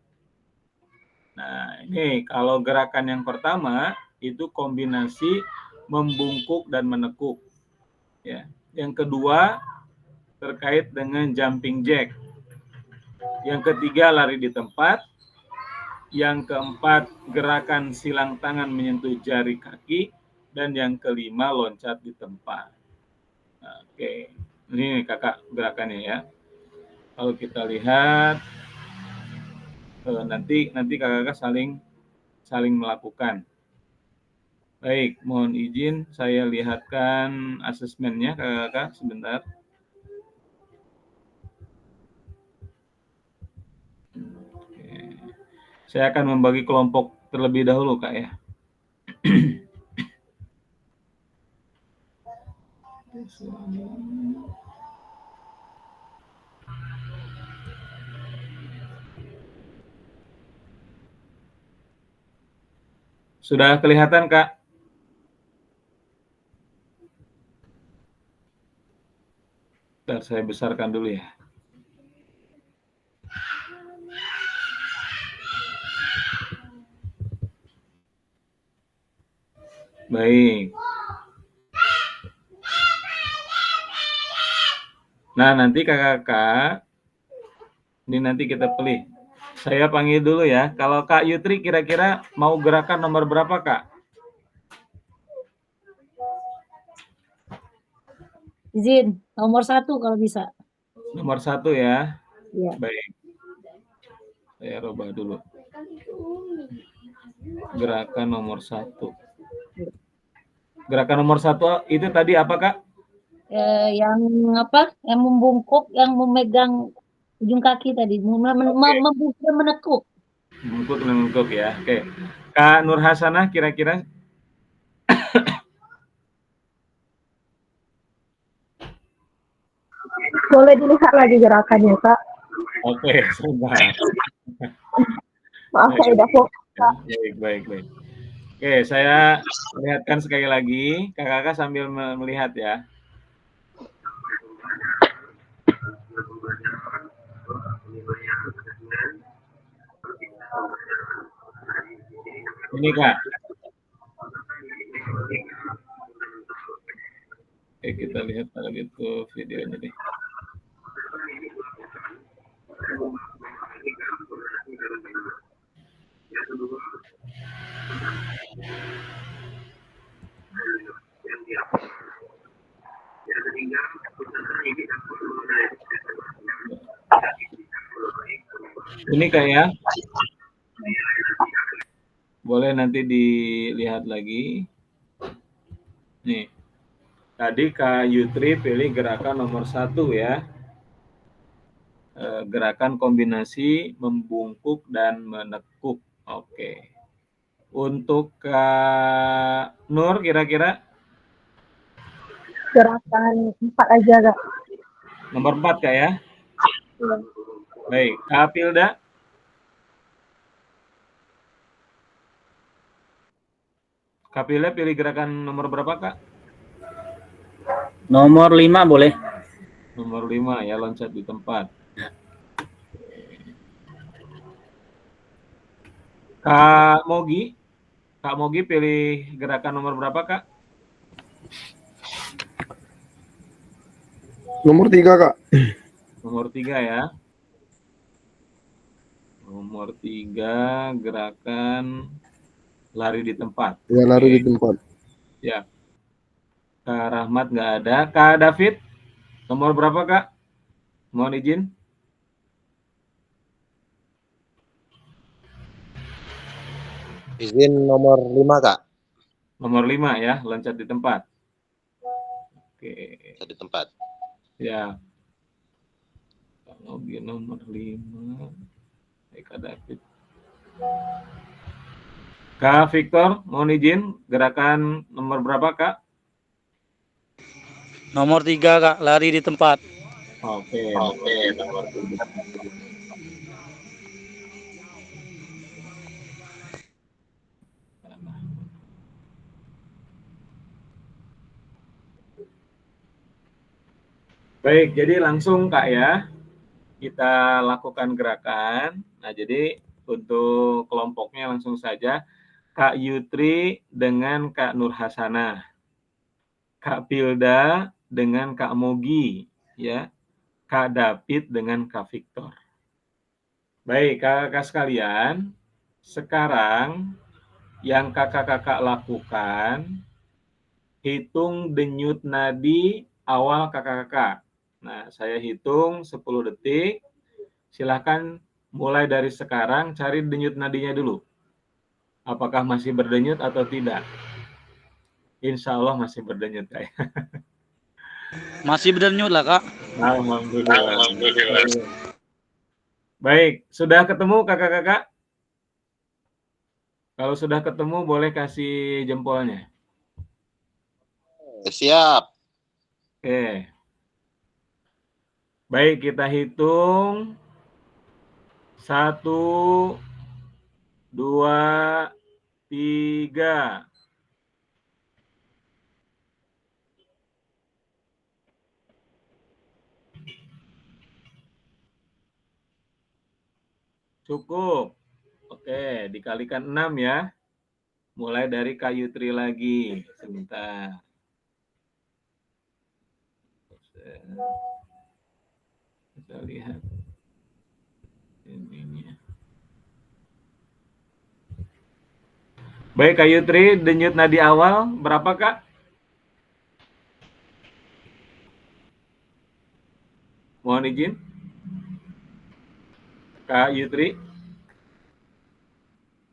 Nah, ini kalau gerakan yang pertama itu kombinasi membungkuk dan menekuk. Ya. Yang kedua terkait dengan jumping jack. Yang ketiga lari di tempat. Yang keempat gerakan silang tangan menyentuh jari kaki. Dan yang kelima loncat di tempat. Nah, oke, ini kakak gerakannya ya. Kalau kita lihat nanti kakak-kakak saling melakukan. Baik, mohon izin saya lihatkan asesmennya kakak-kakak sebentar. Oke. Saya akan membagi kelompok terlebih dahulu kak ya. Sudah kelihatan kak? Bentar, saya besarkan dulu ya. Baik. Nah, nanti kakak-kakak, ini nanti kita pilih. Saya panggil dulu ya. Kalau Kak Yutri kira-kira mau gerakan nomor berapa Kak? Izin, nomor 1 kalau bisa. Nomor 1 ya. Iya. Baik. Saya rubah dulu. Gerakan nomor 1. Gerakan nomor 1 itu tadi apa Kak? Yang apa? Yang membungkuk, yang memegang ujung kaki tadi, membungkuk dan menekuk. Membungkuk dan menekuk ya. Oke. Kak Nur Hasanah kira-kira Boleh dilihat lagi gerakannya, Kak. Oke, sebentar. Maaf, saya udah fokus. Baik. Oke, saya lihatkan sekali lagi. Kakak-kakak sambil melihat ya. Ini Kak. Oke, kita lihat kalau gitu videonya deh. Ini Kak ya. Boleh nanti dilihat lagi. Nih. Tadi Kak Yutri pilih gerakan nomor 1 ya. Gerakan kombinasi membungkuk dan menekuk. Oke. Untuk Kak Nur kira-kira? Gerakan 4 aja, Kak. Nomor 4 Kak ya? Iya. Baik. Kak Pilda? Kak Pilda pilih gerakan nomor berapa Kak? Nomor 5 boleh. Nomor 5 ya, loncat di tempat. Kak Mogi pilih gerakan nomor berapa Kak? Nomor 3 Kak. Nomor 3 ya. Nomor 3 gerakan Lari di tempat. Ya, lari Oke. di tempat. Ya. Kak Rahmat nggak ada. Kak David, nomor berapa Kak? Mohon izin. Izin nomor 5, Kak. Nomor 5 ya, loncat di tempat. Oke. Di tempat. Ya. Kalau nomor 5. Kak David. Kak Victor, mohon izin. Gerakan nomor berapa Kak? Nomor 3 Kak, lari di tempat. Oke. Nomor 3. Baik, jadi langsung Kak ya, kita lakukan gerakan. Nah, jadi untuk kelompoknya langsung saja, Kak Yutri dengan Kak Nur Hasanah, Kak Pilda dengan Kak Mogi, ya, Kak David dengan Kak Victor. Baik, kakak-kakak sekalian, sekarang yang kakak-kakak lakukan, hitung denyut nadi awal kakak-kakak. Nah, saya hitung 10 detik. Silahkan mulai dari sekarang cari denyut nadinya dulu. Apakah masih berdenyut atau tidak? Insya Allah masih berdenyut, Kak. Masih berdenyut lah Kak. Alhamdulillah. Baik, sudah ketemu kakak-kakak? Kalau sudah ketemu boleh kasih jempolnya. Siap. Oke. Baik, kita hitung 1, 2, 3. Cukup. Oke, dikalikan 6 ya. Mulai dari Kak Yutri lagi. Sebentar. Kita lihat ininya. Baik, Kak Yutri, denyut nadi awal berapa, Kak? Mohon izin. Kak Yutri.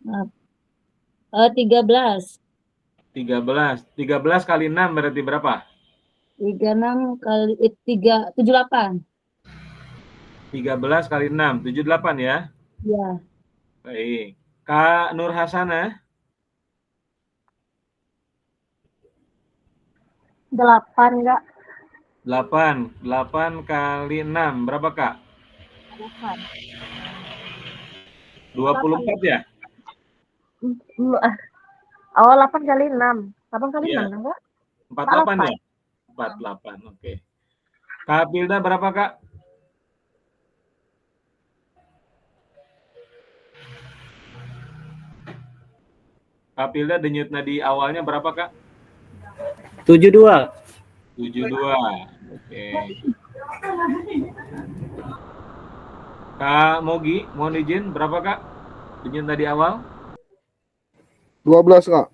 13. 13 kali 6 berarti berapa? 36 kali 78. 13 kali 6, 78 ya? Ya. Baik. Kak Nur Hasanah. 8 Kak. 8 kali 6 berapa, Kak? 24 ya? Awal 8 kali 6. 8 kali Iya. 6 kan, Kak? 48 ya? 48, oke. Kak Pilda berapa, Kak? Kak Pilda denyut nadi awalnya berapa, Kak? 72. 72. Oke. Kak Mogi, mohon izin berapa, Kak? Denyut nadi awal? 12, Kak.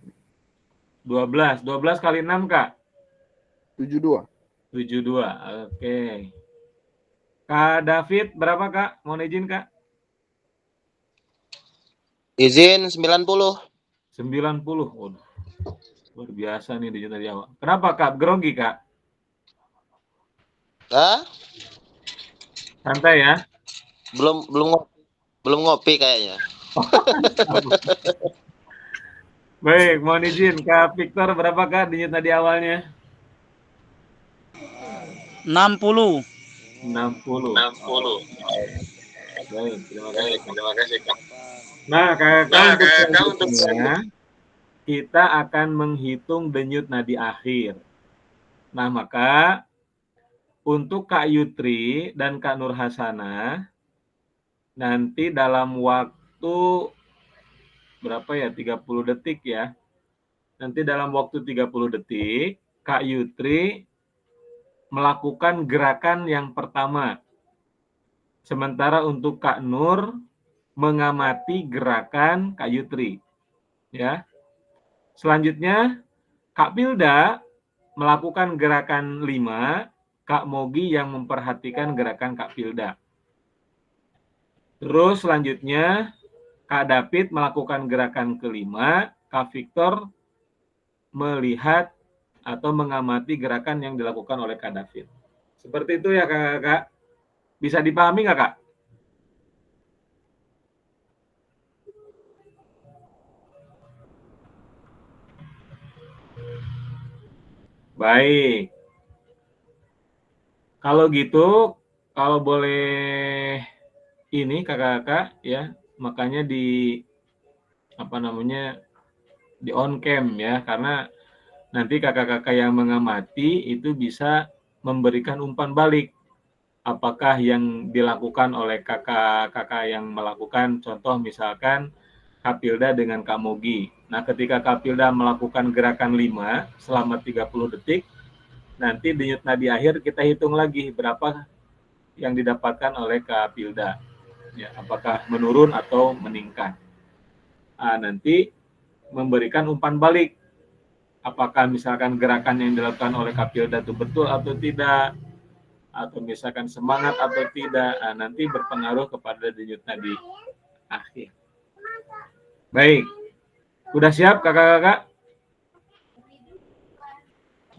12. 12 kali 6, Kak? 72. 72. Oke. Kak David berapa, Kak? Mohon izin, Kak. Izin 90. 90. Waduh. Luar biasa nih denyut nadi awal. Kenapa, Kak? Grogi, Kak? Hah? Santai ya? Belum ngopi kayaknya. Baik, mohon izin. Kak Victor berapa, Kak, denyut nadi awalnya? 60. 60. Baik, terima kasih, Kak. Nah, kakak untuk selanjutnya, kita akan menghitung denyut nadi akhir. Nah, maka untuk Kak Yutri dan Kak Nur Hasanah, nanti dalam waktu berapa ya? 30 detik ya. Nanti dalam waktu 30 detik, Kak Yutri melakukan gerakan yang pertama. Sementara untuk Kak Nur mengamati gerakan Kak Yutri. Ya. Selanjutnya, Kak Pilda melakukan gerakan 5, Kak Mogi yang memperhatikan gerakan Kak Pilda. Terus selanjutnya, Kak David melakukan gerakan kelima, Kak Victor melihat atau mengamati gerakan yang dilakukan oleh Kak David. Seperti itu ya Kak. Bisa dipahami nggak Kak? Baik. Kalau gitu, kalau boleh ini kakak-kakak ya, makanya di di on cam ya, karena nanti kakak-kakak yang mengamati itu bisa memberikan umpan balik. Apakah yang dilakukan oleh kakak-kakak yang melakukan, contoh misalkan Kak Pilda dengan Kak Mogi. Nah, ketika Kak Pilda melakukan gerakan 5 selama 30 detik, nanti denyut nadi akhir kita hitung lagi berapa yang didapatkan oleh Kak Pilda. Ya, apakah menurun atau meningkat. Nah, nanti memberikan umpan balik. Apakah misalkan gerakan yang dilakukan oleh Kak Pilda itu betul atau tidak, atau misalkan semangat atau tidak, nah, nanti berpengaruh kepada denyut nadi akhir. Baik, udah siap kakak-kakak?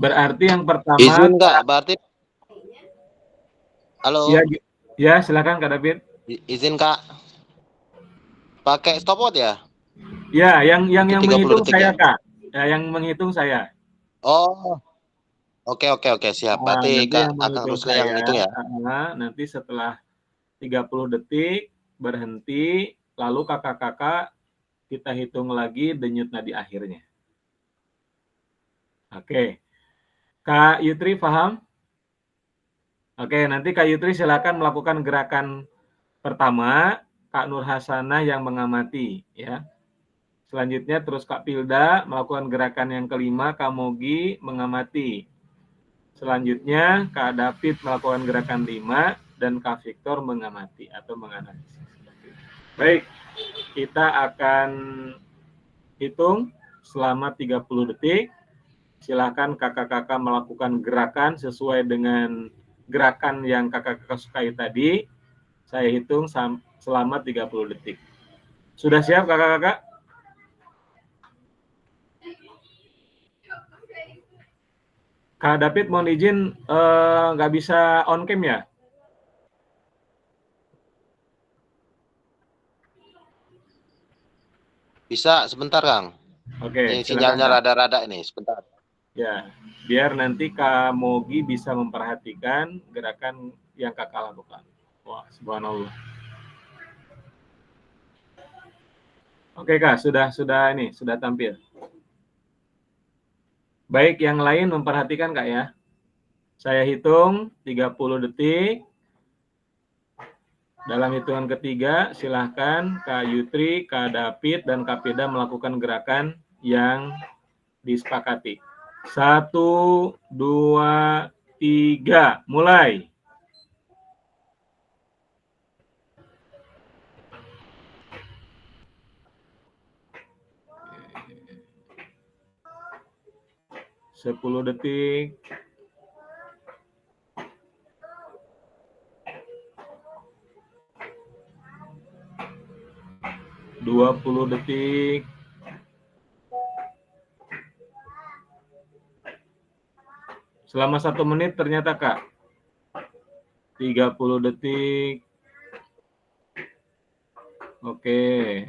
Berarti yang pertama. Izin Kak, berarti. Halo. Ya silakan Kak David. Izin Kak. Pakai stopwatch ya? Ya, yang menghitung saya ya? Kak. Ya, yang menghitung saya. Oh. Oke, siap. Berarti Kak akan Rusli yang hitung ya? Nanti setelah 30 detik berhenti, lalu kakak-kakak kita hitung lagi denyut nadi akhirnya. Oke. Kak Yutri paham? Oke, nanti Kak Yutri silakan melakukan gerakan pertama, Kak Nur Hasanah yang mengamati ya. Selanjutnya terus Kak Pilda melakukan gerakan yang kelima, Kak Mogi mengamati. Selanjutnya Kak David melakukan gerakan 5 dan Kak Victor mengamati atau menganalisis. Baik, kita akan hitung selama 30 detik. Silakan kakak-kakak melakukan gerakan sesuai dengan gerakan yang kakak-kakak sukai tadi. Saya hitung selama 30 detik. Sudah siap kakak-kakak? Kak David mohon izin nggak bisa on cam ya? Bisa, sebentar Kang. Oke, ini sinyalnya rada-rada ini, sebentar. Ya, biar nanti Kak Mogi bisa memperhatikan gerakan yang kakak lakukan. Wah, subhanallah. Oke Kak, sudah tampil. Baik, yang lain memperhatikan Kak ya. Saya hitung 30 detik. Dalam hitungan ketiga, silahkan Kak Yutri, Kak David, dan Kak Pilda melakukan gerakan yang disepakati. 1, 2, 3, mulai. Sepuluh detik. 20 detik. 1 menit ternyata Kak. 30 detik. Oke.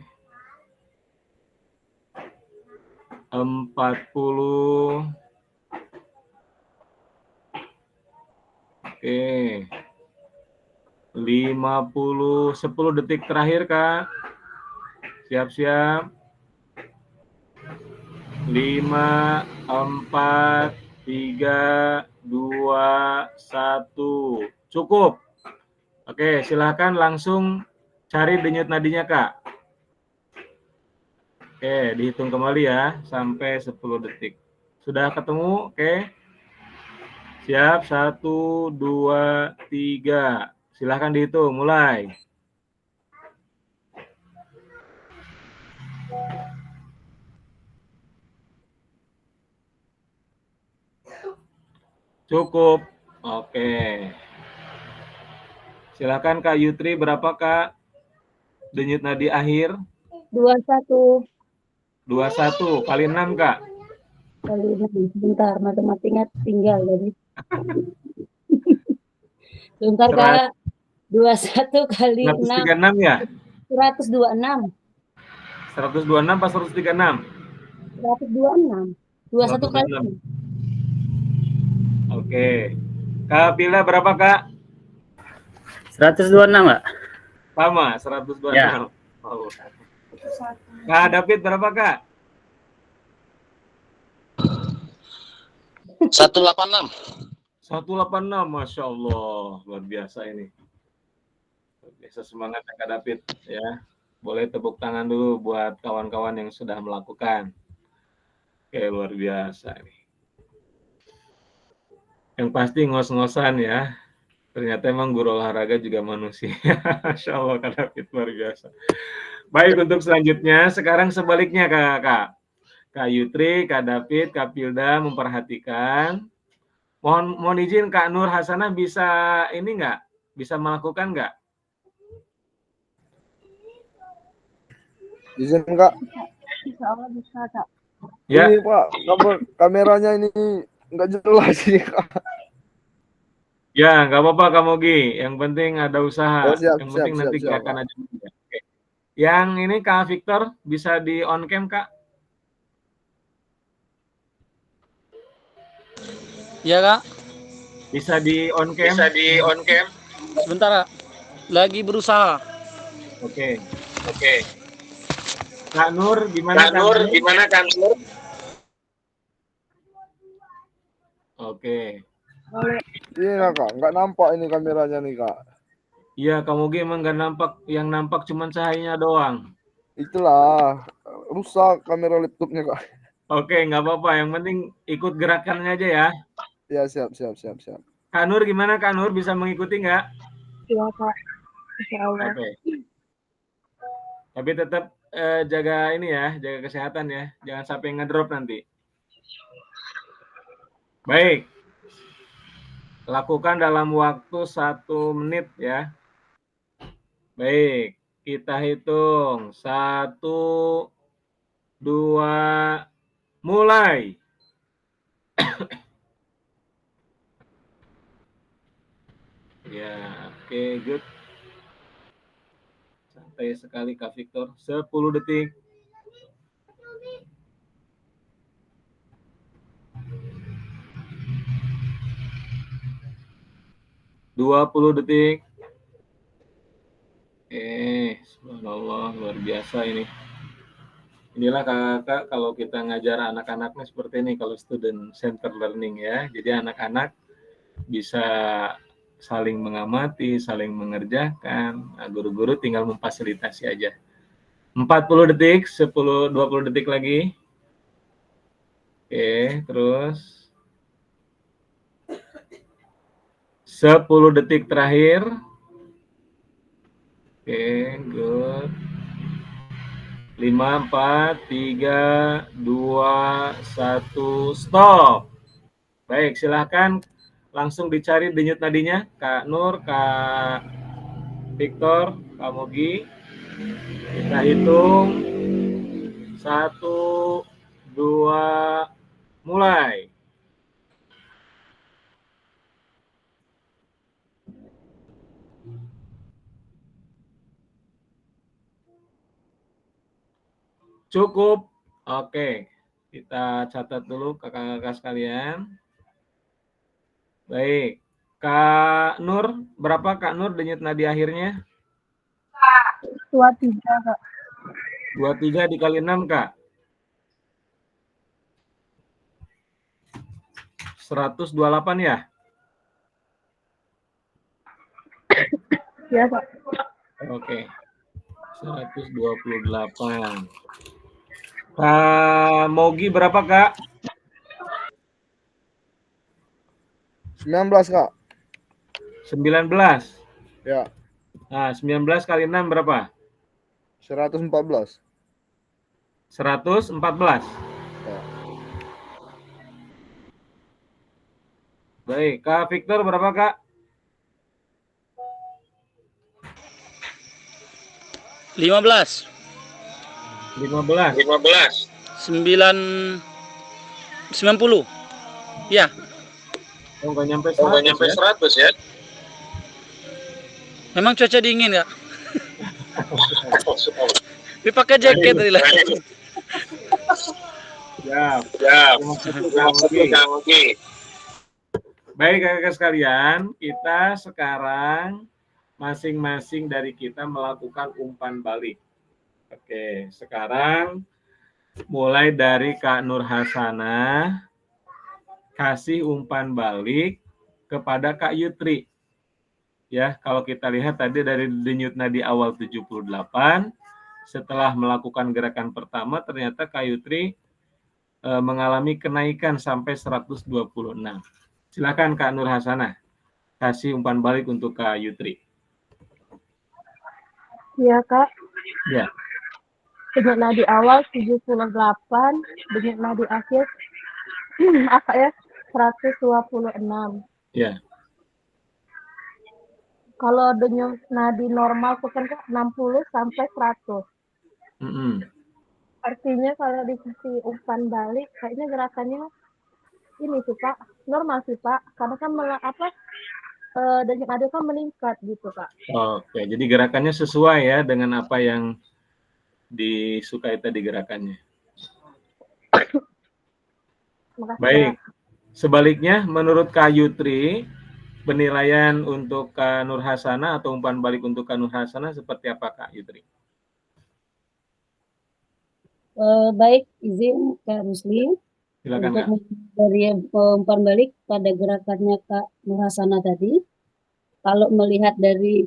40. Oke. 50, 10 detik terakhir Kak. Siap-siap. 5, 4, 3, 2, 1. Cukup. Oke, silahkan langsung cari denyut nadinya Kak. Oke, dihitung kembali ya sampai 10 detik. Sudah ketemu? Oke. Siap, 1, 2, 3. Silahkan dihitung, mulai. Cukup. Oke. Silakan Kak Yutri, berapa Kak? Denyut nadi akhir 21 21 kali 6 Kak. kali 6. Sebentar, matematiknya tinggal jadi. Sebentar Kak. 21 kali 6. 136 ya? 126. 126 pas 136? 126. 21 kali 126. Oke. Kak Pila berapa Kak? 126 Kak. Sama, 126. Ya. Oh. Kak David berapa Kak? 186. 186, Masya Allah. Luar biasa ini. Luar biasa semangat ya Kak David. Ya. Boleh tepuk tangan dulu buat kawan-kawan yang sudah melakukan. Oke, luar biasa nih. Yang pasti ngos-ngosan ya. Ternyata emang guru olahraga juga manusia. Masya Allah Kak David, luar biasa. Baik, untuk selanjutnya, sekarang sebaliknya Kak Yutri, Kak David, Kak Pilda memperhatikan. Mohon izin Kak Nur Hasanah bisa ini nggak? Bisa melakukan nggak? Izin Kak. Insya Allah bisa Kak. Ya. Ini Pak, kameranya ini nggak jelas ini Kak. Ya, nggak apa-apa Kak Mogi. Yang penting ada usaha. Oh, siap, Yang siap, penting siap, nanti siap, kelihatan Kak. aja. Oke. Yang ini Kak Victor bisa di on cam Kak? Iya Kak. Bisa di on cam? Bisa di on cam. Sebentar Kak. Lagi berusaha. Oke. Oke. Kak Nur gimana Kak Nur, gimana Kak Nur? Oke. Iya Kak, nggak nampak ini kameranya nih Kak. Iya, Kak Mogi emang nggak nampak. Yang nampak cuma cahayanya doang. Itulah, rusak kamera laptopnya Kak. Oke, nggak apa-apa. Yang penting ikut gerakannya aja ya. Ya, siap. Kak Nur gimana Kak Nur? Bisa mengikuti nggak? Iya Kak. Insya Allah. Oke. Tapi tetap jaga ini ya, jaga kesehatan ya. Jangan sampai ngedrop nanti. Baik. Lakukan dalam waktu 1 menit ya. Baik. Kita hitung. 1, 2, mulai. Ya, oke, good. Santai sekali Kak Victor. 10 detik. 20 detik. Subhanallah, luar biasa ini. Inilah kakak kalau kita ngajar anak-anaknya seperti ini, kalau student center learning ya. Jadi anak-anak bisa saling mengamati, saling mengerjakan. Nah, guru-guru tinggal memfasilitasi aja. 40 detik, 10, 20 detik lagi. Oke, terus 10 detik terakhir. Oke, good. 5, 4, 3, 2, 1, stop. Baik, silahkan langsung dicari denyut nadinya. Kak Nur, Kak Victor, Kak Mogi. Kita hitung. 1, 2, mulai. Cukup. Oke, kita catat dulu kakak-kakak sekalian. Baik. Kak Nur, berapa Kak Nur denyut nadi akhirnya? 23 Kak. 23 dikali 6 Kak. 128 ya? Iya Kak. Oke. 128. Kak Mogi berapa Kak? 19 Kak. 19. Ya. Nah, 19 kali 6 berapa? 114. 114. Ya. Baik, Kak Victor berapa, Kak? 15. 15. 90. Ya, Oh, nggak nyampe 100 ya? memang cuaca dingin, Kak. Dipakai jaket tadi lah. Siap. Siap. Terima kasih, Kak Mogi. Baik, kakak sekalian, kita sekarang masing-masing dari kita melakukan umpan balik. Oke, sekarang mulai dari Kak Nur Hasanah kasih umpan balik kepada Kak Yutri. Ya, kalau kita lihat tadi dari denyut nadi awal 78, setelah melakukan gerakan pertama ternyata Kak Yutri mengalami kenaikan sampai 126. Silakan Kak Nur Hasanah kasih umpan balik untuk Kak Yutri. Iya, Kak. Ya. Denyut nadi awal 78, denyut nadi akhir apa ya? 126. Ya. Kalau denyut nadi normal tuh kan Kak 60 sampai 100. Artinya kalau dikasih umpan balik kayaknya gerakannya ini sih Pak, normal sih Pak. Karena kan denyut nadi kan meningkat gitu Pak. Oke, jadi gerakannya sesuai ya dengan apa yang disukai tadi gerakannya. Makasih, Baik. Kak. Sebaliknya, menurut Kak Yutri, penilaian untuk Kak Nur Hasanah atau umpan balik untuk Kak Nur Hasanah seperti apa Kak Yutri? Baik, izin Kak Rusli. Silakan Kak. Untuk dari umpan balik pada gerakannya Kak Nur Hasanah tadi, kalau melihat dari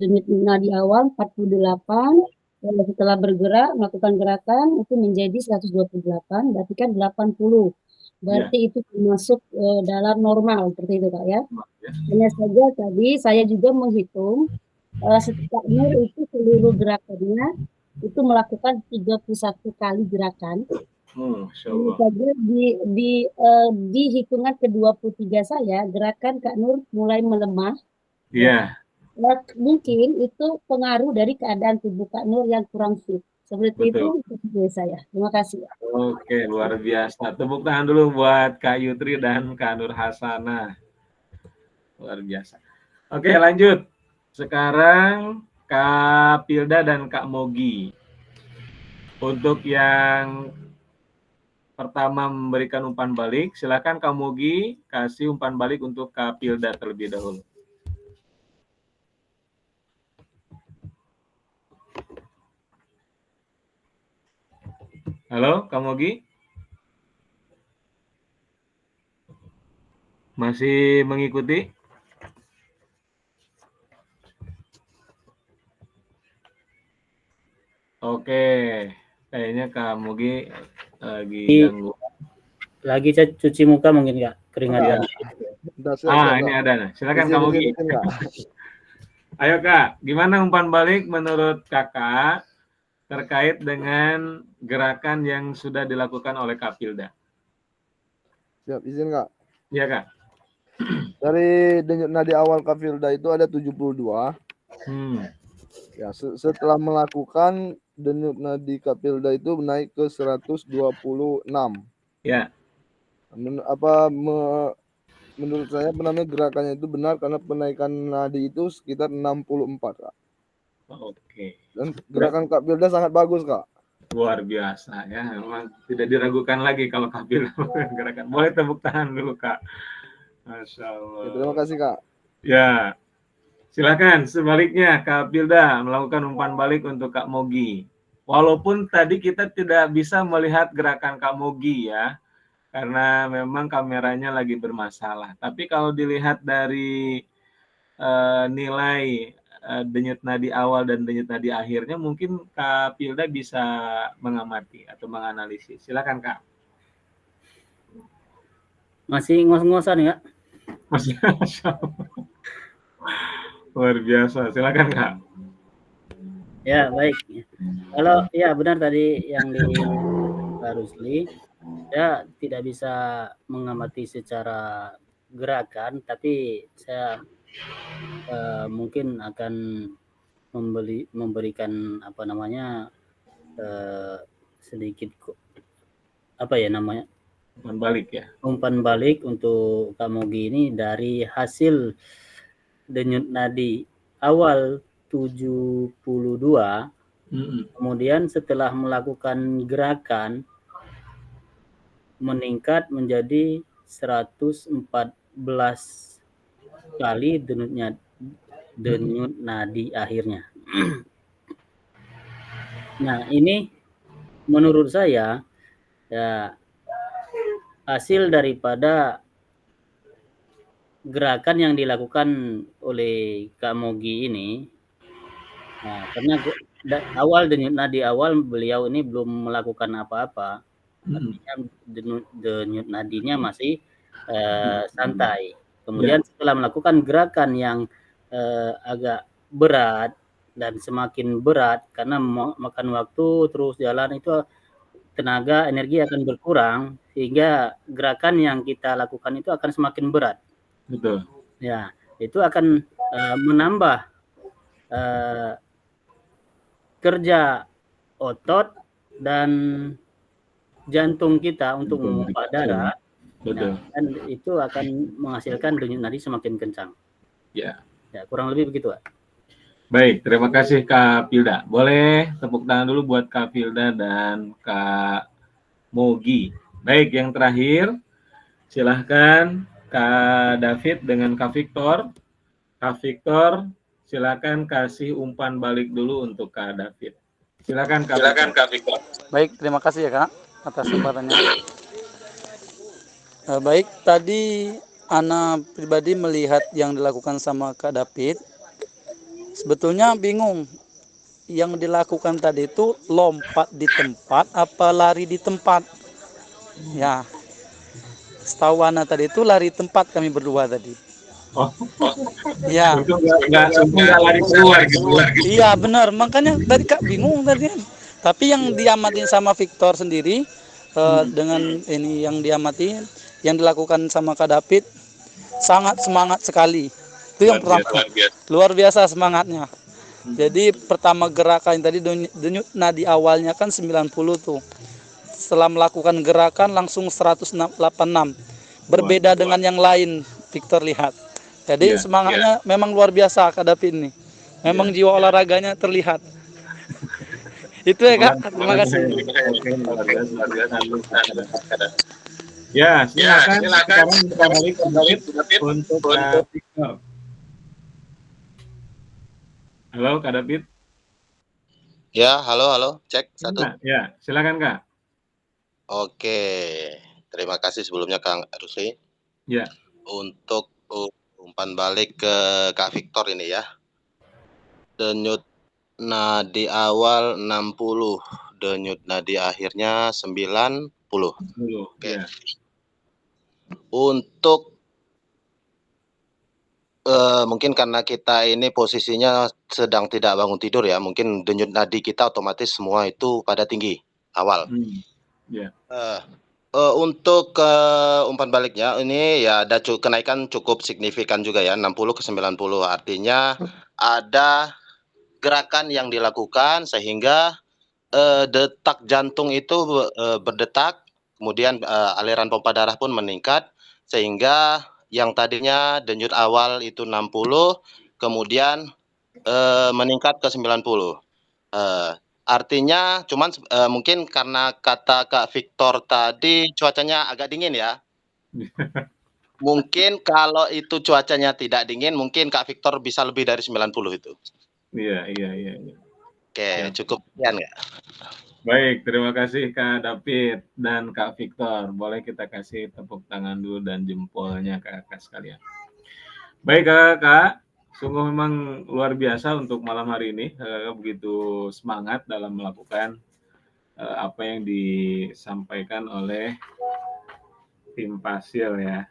denyut nadi awal 48, setelah bergerak melakukan gerakan itu menjadi 128, berarti kan 80. Berarti itu termasuk dalam normal seperti itu Kak ya. Hanya saja tadi saya juga menghitung Kak Nur itu seluruh gerakannya itu melakukan 31 kali gerakan. Hanya saja di hitungan ke-23 saya gerakan Kak Nur mulai melemah. Iya. Mungkin itu pengaruh dari keadaan tubuh Kak Nur yang kurang fit. Seperti Betul. itu saya. Terima kasih. Oke, luar biasa. Tepuk tangan dulu buat Kak Yutri dan Kak Nur Hasanah. Luar biasa. Oke, lanjut. Sekarang Kak Pilda dan Kak Mogi. Untuk yang pertama memberikan umpan balik, silakan Kak Mogi kasih umpan balik untuk Kak Pilda terlebih dahulu. Halo, Kak Mogi? Masih mengikuti? Oke, kayaknya Kak Mogi lagi ganggu. Lagi cuci muka mungkin Kak, keringat. Ini ada. Nah. Silakan Kak Mogi. Ayo Kak, gimana umpan balik menurut Kakak terkait dengan gerakan yang sudah dilakukan oleh Kak Pilda? Siap, izin Kak. Iya Kak. Dari denyut nadi awal Kak Pilda itu ada 72. Ya, setelah melakukan denyut nadi Kak Pilda itu naik ke 126. Ya. Menurut saya gerakannya itu benar karena penaikan nadi itu sekitar 64 Kak. Oke. Dan gerakan Kak Pilda sangat bagus Kak. Luar biasa ya, memang tidak diragukan lagi kalau Kak Pilda gerakan. Boleh tepuk tangan dulu Kak. Masya Allah. Ya, terima kasih Kak. Ya, silakan sebaliknya Kak Pilda melakukan umpan balik untuk Kak Mogi. Walaupun tadi kita tidak bisa melihat gerakan Kak Mogi ya, karena memang kameranya lagi bermasalah. Tapi kalau dilihat dari nilai denyut nadi awal dan denyut nadi akhirnya, mungkin Kak Pilda bisa mengamati atau menganalisis. Silakan Kak. Masih ngos-ngosan ya? Masih luar biasa. Silakan Kak. Ya baik. Kalau ya benar tadi yang di Pak Rusli, ya tidak bisa mengamati secara gerakan, tapi saya mungkin akan memberikan apa namanya sedikit apa ya namanya umpan balik ya. Umpan balik untuk Kak Mogi ini dari hasil denyut nadi awal 72, kemudian setelah melakukan gerakan meningkat menjadi 114 kali denyut nadi akhirnya. Nah, ini menurut saya ya hasil daripada gerakan yang dilakukan oleh Kak Mogi ini. Nah, karena awal denyut nadi awal beliau ini belum melakukan apa-apa, artinya denyut nadinya masih santai. Kemudian setelah melakukan gerakan yang agak berat dan semakin berat karena makan waktu terus jalan, itu tenaga energi akan berkurang sehingga gerakan yang kita lakukan itu akan semakin berat. Betul. Ya, itu akan menambah kerja otot dan jantung kita untuk memompa darah. Betul. Nah, dan itu akan menghasilkan denyut nadi semakin kencang. Ya. Ya, kurang lebih begitu, Pak. Baik, terima kasih Kak Filda. Boleh tepuk tangan dulu buat Kak Filda dan Kak Mogi. Baik, yang terakhir silahkan Kak David dengan Kak Victor. Kak Victor, silakan kasih umpan balik dulu untuk Kak David. Silakan Kak Victor. Baik, terima kasih ya Kak atas kesempatannya. Baik, tadi Ana pribadi melihat yang dilakukan sama Kak David. Sebetulnya bingung. Yang dilakukan tadi itu lompat di tempat apa lari di tempat? Ya, setahu Ana tadi itu lari tempat kami berdua tadi. Ya. Nggak lari keluar gitu. Iya benar, makanya tadi Kak bingung tadi. Tapi yang diamatin sama Victor sendiri dengan ini yang diamatin, yang dilakukan sama Kak David sangat semangat sekali. Itu yang pertama. Luar biasa semangatnya. Jadi pertama gerakan tadi denyut nadi awalnya kan 90 tuh. Setelah melakukan gerakan langsung 186. Berbeda dengan yang lain, Victor lihat. Jadi semangatnya memang luar biasa Kak David ini. Memang jiwa olahraganya terlihat. Itu ya Kak, terima kasih. Ya, silakan. Sekarang kita balik untuk Kak Victor. Halo Kak David. Ya, halo, cek satu. Ya, silakan Kak. Oke, terima kasih sebelumnya Kang Rusli. Ya. Untuk umpan balik ke Kak Victor ini ya. Denyut nadi awal 60, denyut nadi akhirnya 90. Oke. Ya. Untuk mungkin karena kita ini posisinya sedang tidak bangun tidur ya, mungkin denyut nadi kita otomatis semua itu pada tinggi awal. Untuk umpan baliknya ini ya ada kenaikan cukup signifikan juga ya, 60 ke 90. Artinya ada gerakan yang dilakukan sehingga detak jantung itu berdetak, kemudian aliran pompa darah pun meningkat sehingga yang tadinya denyut awal itu 60 kemudian meningkat ke 90. Artinya cuman mungkin karena kata Kak Victor tadi cuacanya agak dingin ya. Mungkin kalau itu cuacanya tidak dingin mungkin Kak Victor bisa lebih dari 90 itu. Iya. Oke, cukup sekian ya. Baik, terima kasih Kak David dan Kak Victor. Boleh kita kasih tepuk tangan dulu dan jempolnya kakak sekalian. Baik Kak, sungguh memang luar biasa untuk malam hari ini. Begitu semangat dalam melakukan apa yang disampaikan oleh tim Pasil ya.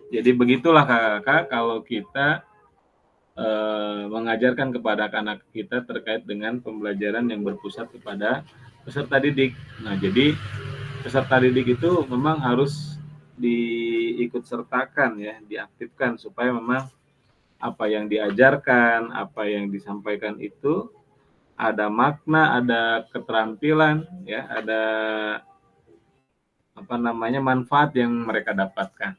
Jadi begitulah kakak kalau kita mengajarkan kepada anak kita terkait dengan pembelajaran yang berpusat kepada peserta didik. Nah, jadi peserta didik itu memang harus diikut sertakan ya, diaktifkan supaya memang apa yang diajarkan, apa yang disampaikan itu ada makna, ada keterampilan, ya, ada apa namanya manfaat yang mereka dapatkan.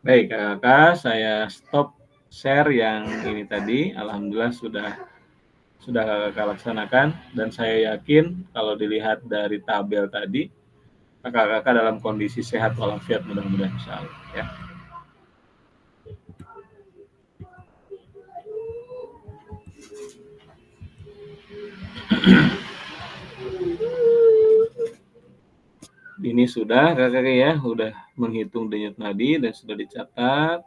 Baik, kakak, saya stop share yang ini tadi. Alhamdulillah sudah kakak laksanakan, dan saya yakin kalau dilihat dari tabel tadi, kakak-kakak dalam kondisi sehat walafiat mudah-mudahan insyaallah ya. Ini sudah kakak ya, sudah menghitung denyut nadi dan sudah dicatat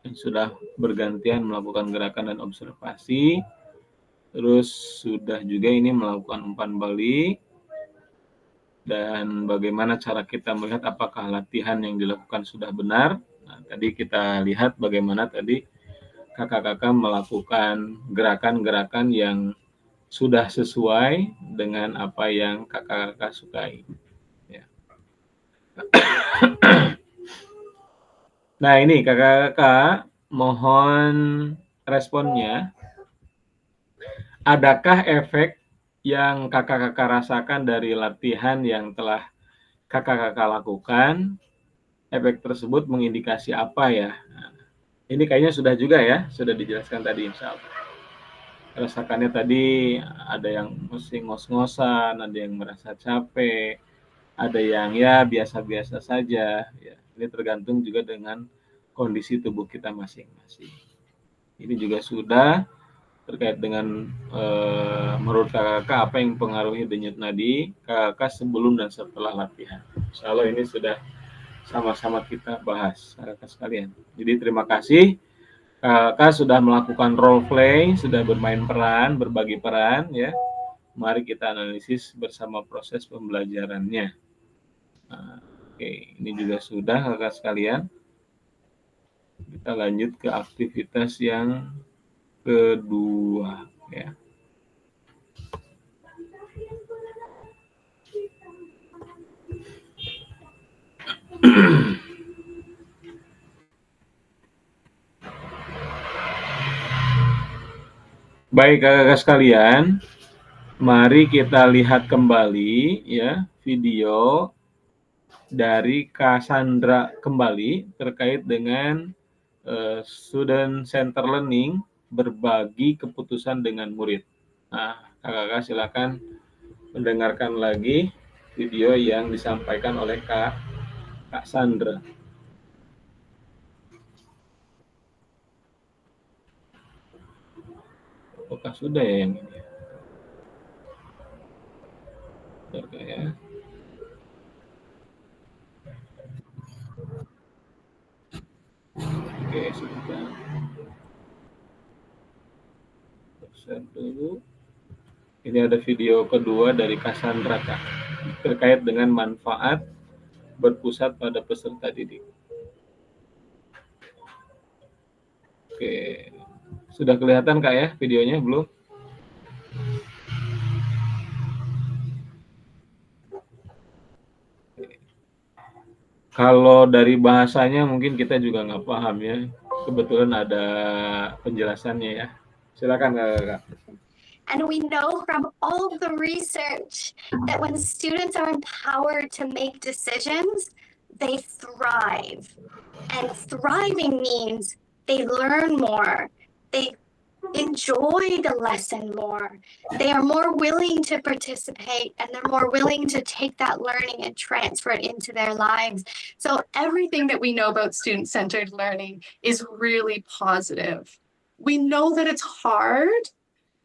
dan sudah bergantian melakukan gerakan dan observasi. Terus sudah juga ini melakukan umpan balik dan bagaimana cara kita melihat apakah latihan yang dilakukan sudah benar. Nah, tadi kita lihat bagaimana tadi kakak-kakak melakukan gerakan-gerakan yang sudah sesuai dengan apa yang kakak-kakak sukai. Ya. Nah ini kakak-kakak mohon responnya. Adakah efek yang kakak-kakak rasakan dari latihan yang telah kakak-kakak lakukan? Efek tersebut mengindikasi apa ya? Nah, ini kayaknya sudah juga ya, sudah dijelaskan tadi insya Allah. Rasakannya tadi ada yang mesti ngos-ngosan, ada yang merasa capek, ada yang ya biasa-biasa saja. Ya, ini tergantung juga dengan kondisi tubuh kita masing-masing. Ini juga sudah terkait dengan menurut kakak apa yang mempengaruhi denyut nadi kakak sebelum dan setelah latihan. Insya Allah ini sudah sama-sama kita bahas kakak sekalian. Jadi terima kasih kakak sudah melakukan role play, sudah bermain peran, berbagi peran ya. Mari kita analisis bersama proses pembelajarannya. Nah, oke, ini juga sudah kakak sekalian. Kita lanjut ke aktivitas yang kedua ya. Baik kakak sekalian, mari kita lihat kembali ya video dari Cassandra kembali terkait dengan student center learning, berbagi keputusan dengan murid. Nah, kakak-kakak silakan mendengarkan lagi video yang disampaikan oleh Kak Sandra. Apakah sudah ya yang ini? Bentar ya. Oke, sebentar. Share dulu. Ini ada video kedua dari Cassandra Kak, terkait dengan manfaat berpusat pada peserta didik. Oke, sudah kelihatan Kak ya videonya belum? Kalau dari bahasanya mungkin kita juga nggak paham ya. Kebetulan ada penjelasannya ya. Silakan Kak. And we know from all of the research that when students are empowered to make decisions, they thrive. And thriving means they learn more, they enjoy the lesson more, they are more willing to participate, and they're more willing to take that learning and transfer it into their lives. So everything that we know about student-centered learning is really positive. We know that it's hard.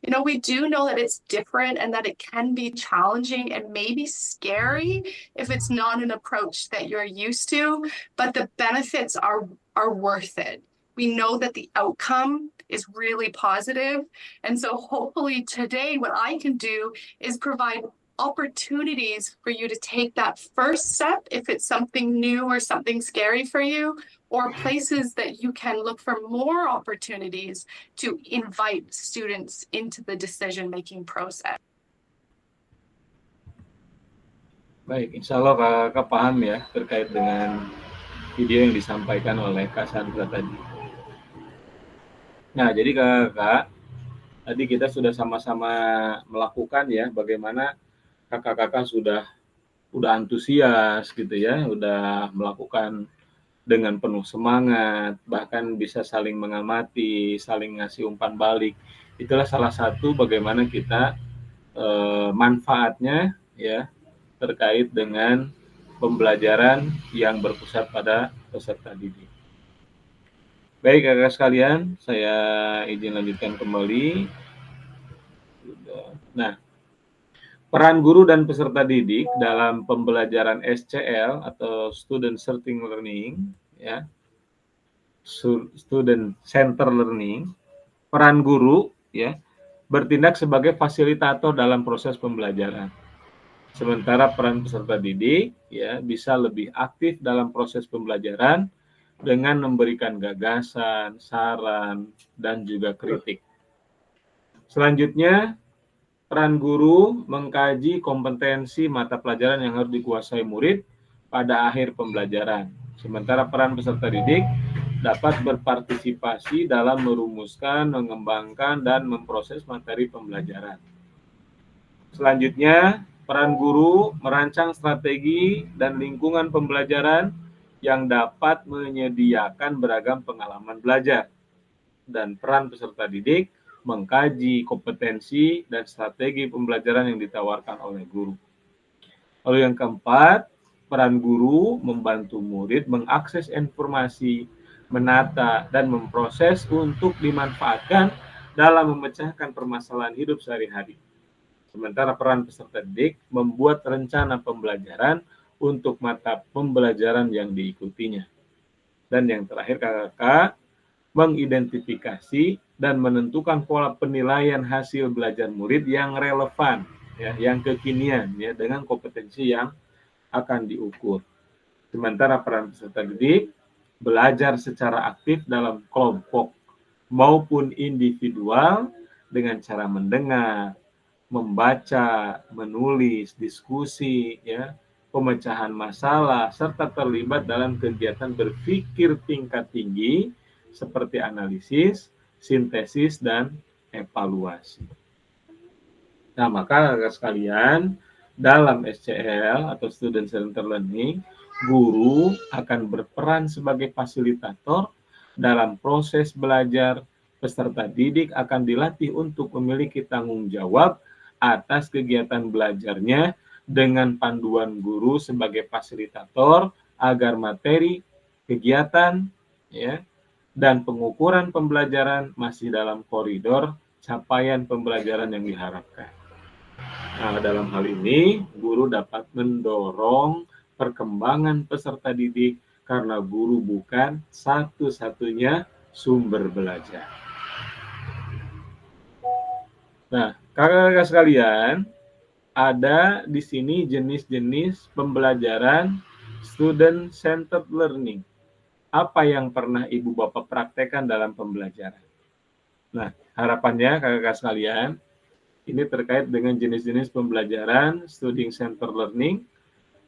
You know, we do know that it's different and that it can be challenging and maybe scary if it's not an approach that you're used to, but the benefits are worth it. We know that the outcome is really positive. And so hopefully today what I can do is provide opportunities for you to take that first step if it's something new or something scary for you, or places that you can look for more opportunities to invite students into the decision-making process. Baik, insya Allah kakak paham ya terkait dengan video yang disampaikan oleh Kak Sandra tadi. Nah, jadi kakak, tadi kita sudah sama-sama melakukan ya, bagaimana kakak-kakak udah antusias gitu ya, udah melakukan dengan penuh semangat, bahkan bisa saling mengamati, saling ngasih umpan balik. Itulah salah satu bagaimana kita manfaatnya ya terkait dengan pembelajaran yang berpusat pada peserta didik. Baik kakak sekalian, saya izin lanjutkan kembali. Nah, peran guru dan peserta didik dalam pembelajaran SCL atau Student Centered Learning, ya, Student Centered Learning, peran guru, ya, bertindak sebagai fasilitator dalam proses pembelajaran. Sementara peran peserta didik, ya, bisa lebih aktif dalam proses pembelajaran dengan memberikan gagasan, saran, dan juga kritik. Selanjutnya, peran guru mengkaji kompetensi mata pelajaran yang harus dikuasai murid pada akhir pembelajaran. Sementara peran peserta didik dapat berpartisipasi dalam merumuskan, mengembangkan, dan memproses materi pembelajaran. Selanjutnya, peran guru merancang strategi dan lingkungan pembelajaran yang dapat menyediakan beragam pengalaman belajar. Dan peran peserta didik mengkaji kompetensi dan strategi pembelajaran yang ditawarkan oleh guru. Lalu yang keempat, peran guru membantu murid mengakses informasi, menata, dan memproses untuk dimanfaatkan dalam memecahkan permasalahan hidup sehari-hari. Sementara peran peserta didik membuat rencana pembelajaran untuk mata pembelajaran yang diikutinya. Dan yang terakhir kakak, mengidentifikasi dan menentukan pola penilaian hasil belajar murid yang relevan, ya, yang kekinian, ya, dengan kompetensi yang akan diukur. Sementara peran peserta didik belajar secara aktif dalam kelompok maupun individual dengan cara mendengar, membaca, menulis, diskusi, ya, pemecahan masalah, serta terlibat dalam kegiatan berpikir tingkat tinggi seperti analisis, sintesis, dan evaluasi. Nah, maka kakak sekalian, dalam SCL atau Student Centered Learning, guru akan berperan sebagai fasilitator dalam proses belajar. Peserta didik akan dilatih untuk memiliki tanggung jawab atas kegiatan belajarnya dengan panduan guru sebagai fasilitator agar materi, kegiatan, ya, dan pengukuran pembelajaran masih dalam koridor capaian pembelajaran yang diharapkan. Nah, dalam hal ini, guru dapat mendorong perkembangan peserta didik karena guru bukan satu-satunya sumber belajar. Nah, kakak-kakak sekalian, ada di sini jenis-jenis pembelajaran Student Centered Learning. Apa yang pernah Ibu Bapak praktekkan dalam pembelajaran? Nah, harapannya kakak-kakak sekalian, ini terkait dengan jenis-jenis pembelajaran Student Centered Learning.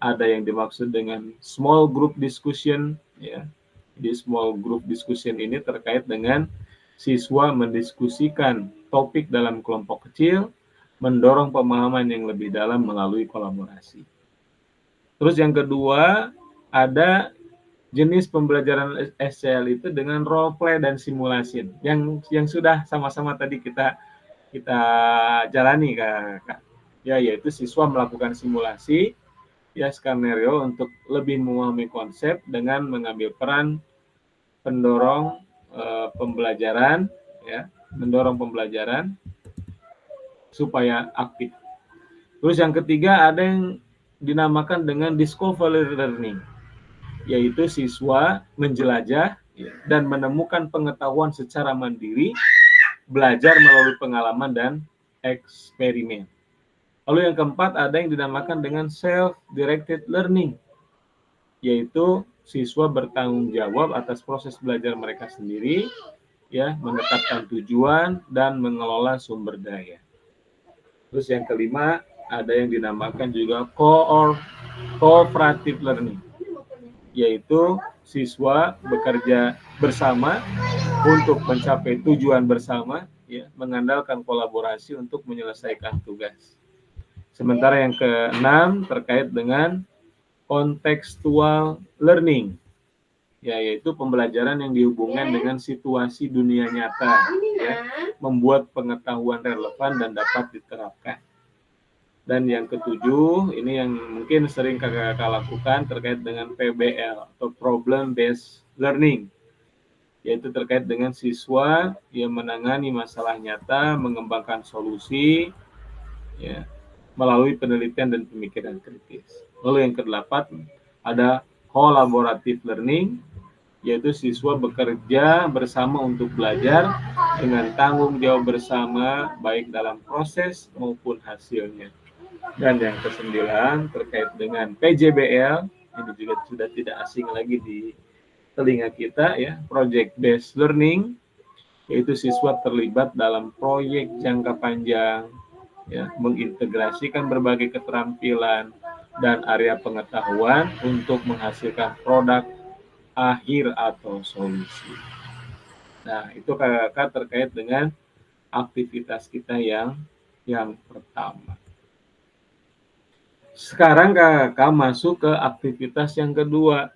Ada yang dimaksud dengan small group discussion, ya. Di small group discussion ini terkait dengan siswa mendiskusikan topik dalam kelompok kecil, mendorong pemahaman yang lebih dalam melalui kolaborasi. Terus yang kedua, ada jenis pembelajaran SCL itu dengan role play dan simulasi yang sudah sama-sama tadi kita jalani Kak. Ya, yaitu siswa melakukan simulasi, ya, skenario untuk lebih memahami konsep dengan mengambil peran pendorong pembelajaran, ya, mendorong pembelajaran supaya aktif. Terus yang ketiga ada yang dinamakan dengan discovery learning, yaitu siswa menjelajah dan menemukan pengetahuan secara mandiri, belajar melalui pengalaman dan eksperimen. Lalu yang keempat ada yang dinamakan dengan self-directed learning, yaitu siswa bertanggung jawab atas proses belajar mereka sendiri, ya, menetapkan tujuan dan mengelola sumber daya. Terus yang kelima ada yang dinamakan juga cooperative learning, yaitu siswa bekerja bersama untuk mencapai tujuan bersama, ya, mengandalkan kolaborasi untuk menyelesaikan tugas. Sementara yang keenam terkait dengan contextual learning, ya, yaitu pembelajaran yang dihubungkan dengan situasi dunia nyata, ya, membuat pengetahuan relevan dan dapat diterapkan. Dan yang ketujuh, ini yang mungkin sering kakak-kakak lakukan terkait dengan PBL atau Problem Based Learning, yaitu terkait dengan siswa yang menangani masalah nyata, mengembangkan solusi, ya, melalui penelitian dan pemikiran kritis. Lalu yang kedelapan ada collaborative learning, yaitu siswa bekerja bersama untuk belajar dengan tanggung jawab bersama baik dalam proses maupun hasilnya. Dan yang kesembilan terkait dengan PJBL, ini juga sudah tidak asing lagi di telinga kita, ya, project based learning, yaitu siswa terlibat dalam proyek jangka panjang, ya, mengintegrasikan berbagai keterampilan dan area pengetahuan untuk menghasilkan produk akhir atau solusi. Nah, itu kakak terkait dengan aktivitas kita yang pertama. Sekarang kakak masuk ke aktivitas yang kedua,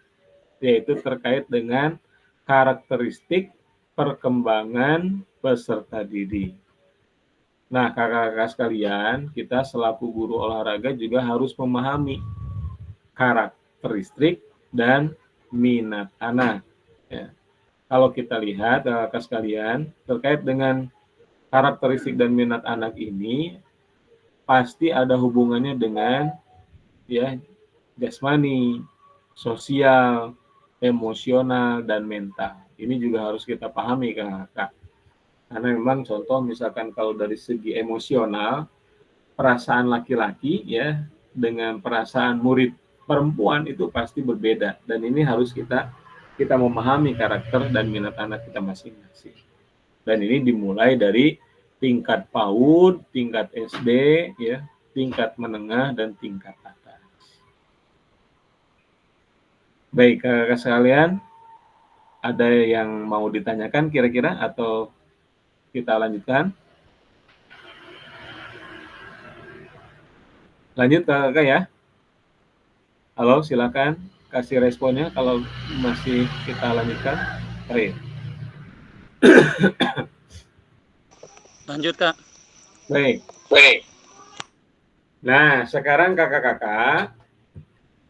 yaitu terkait dengan karakteristik perkembangan peserta didik. Nah, kakak-kakak sekalian, kita selaku guru olahraga juga harus memahami karakteristik dan minat anak. Ya. Kalau kita lihat, kakak sekalian, terkait dengan karakteristik dan minat anak ini, pasti ada hubungannya dengan, ya, jasmani, sosial, emosional, dan mental. Ini juga harus kita pahami, kakak. Karena memang contoh misalkan kalau dari segi emosional, perasaan laki-laki, ya, dengan perasaan murid perempuan itu pasti berbeda. Dan ini harus kita memahami karakter dan minat anak kita masing-masing. Dan ini dimulai dari tingkat PAUD, tingkat SD, ya, tingkat menengah, dan tingkat atas. Baik, kakak sekalian, ada yang mau ditanyakan kira-kira atau kita lanjutkan? Lanjut kakak ya. Halo, silakan kasih responnya kalau masih kita lanjutkan. Baik. Lanjut kak. Baik. Nah, sekarang kakak-kakak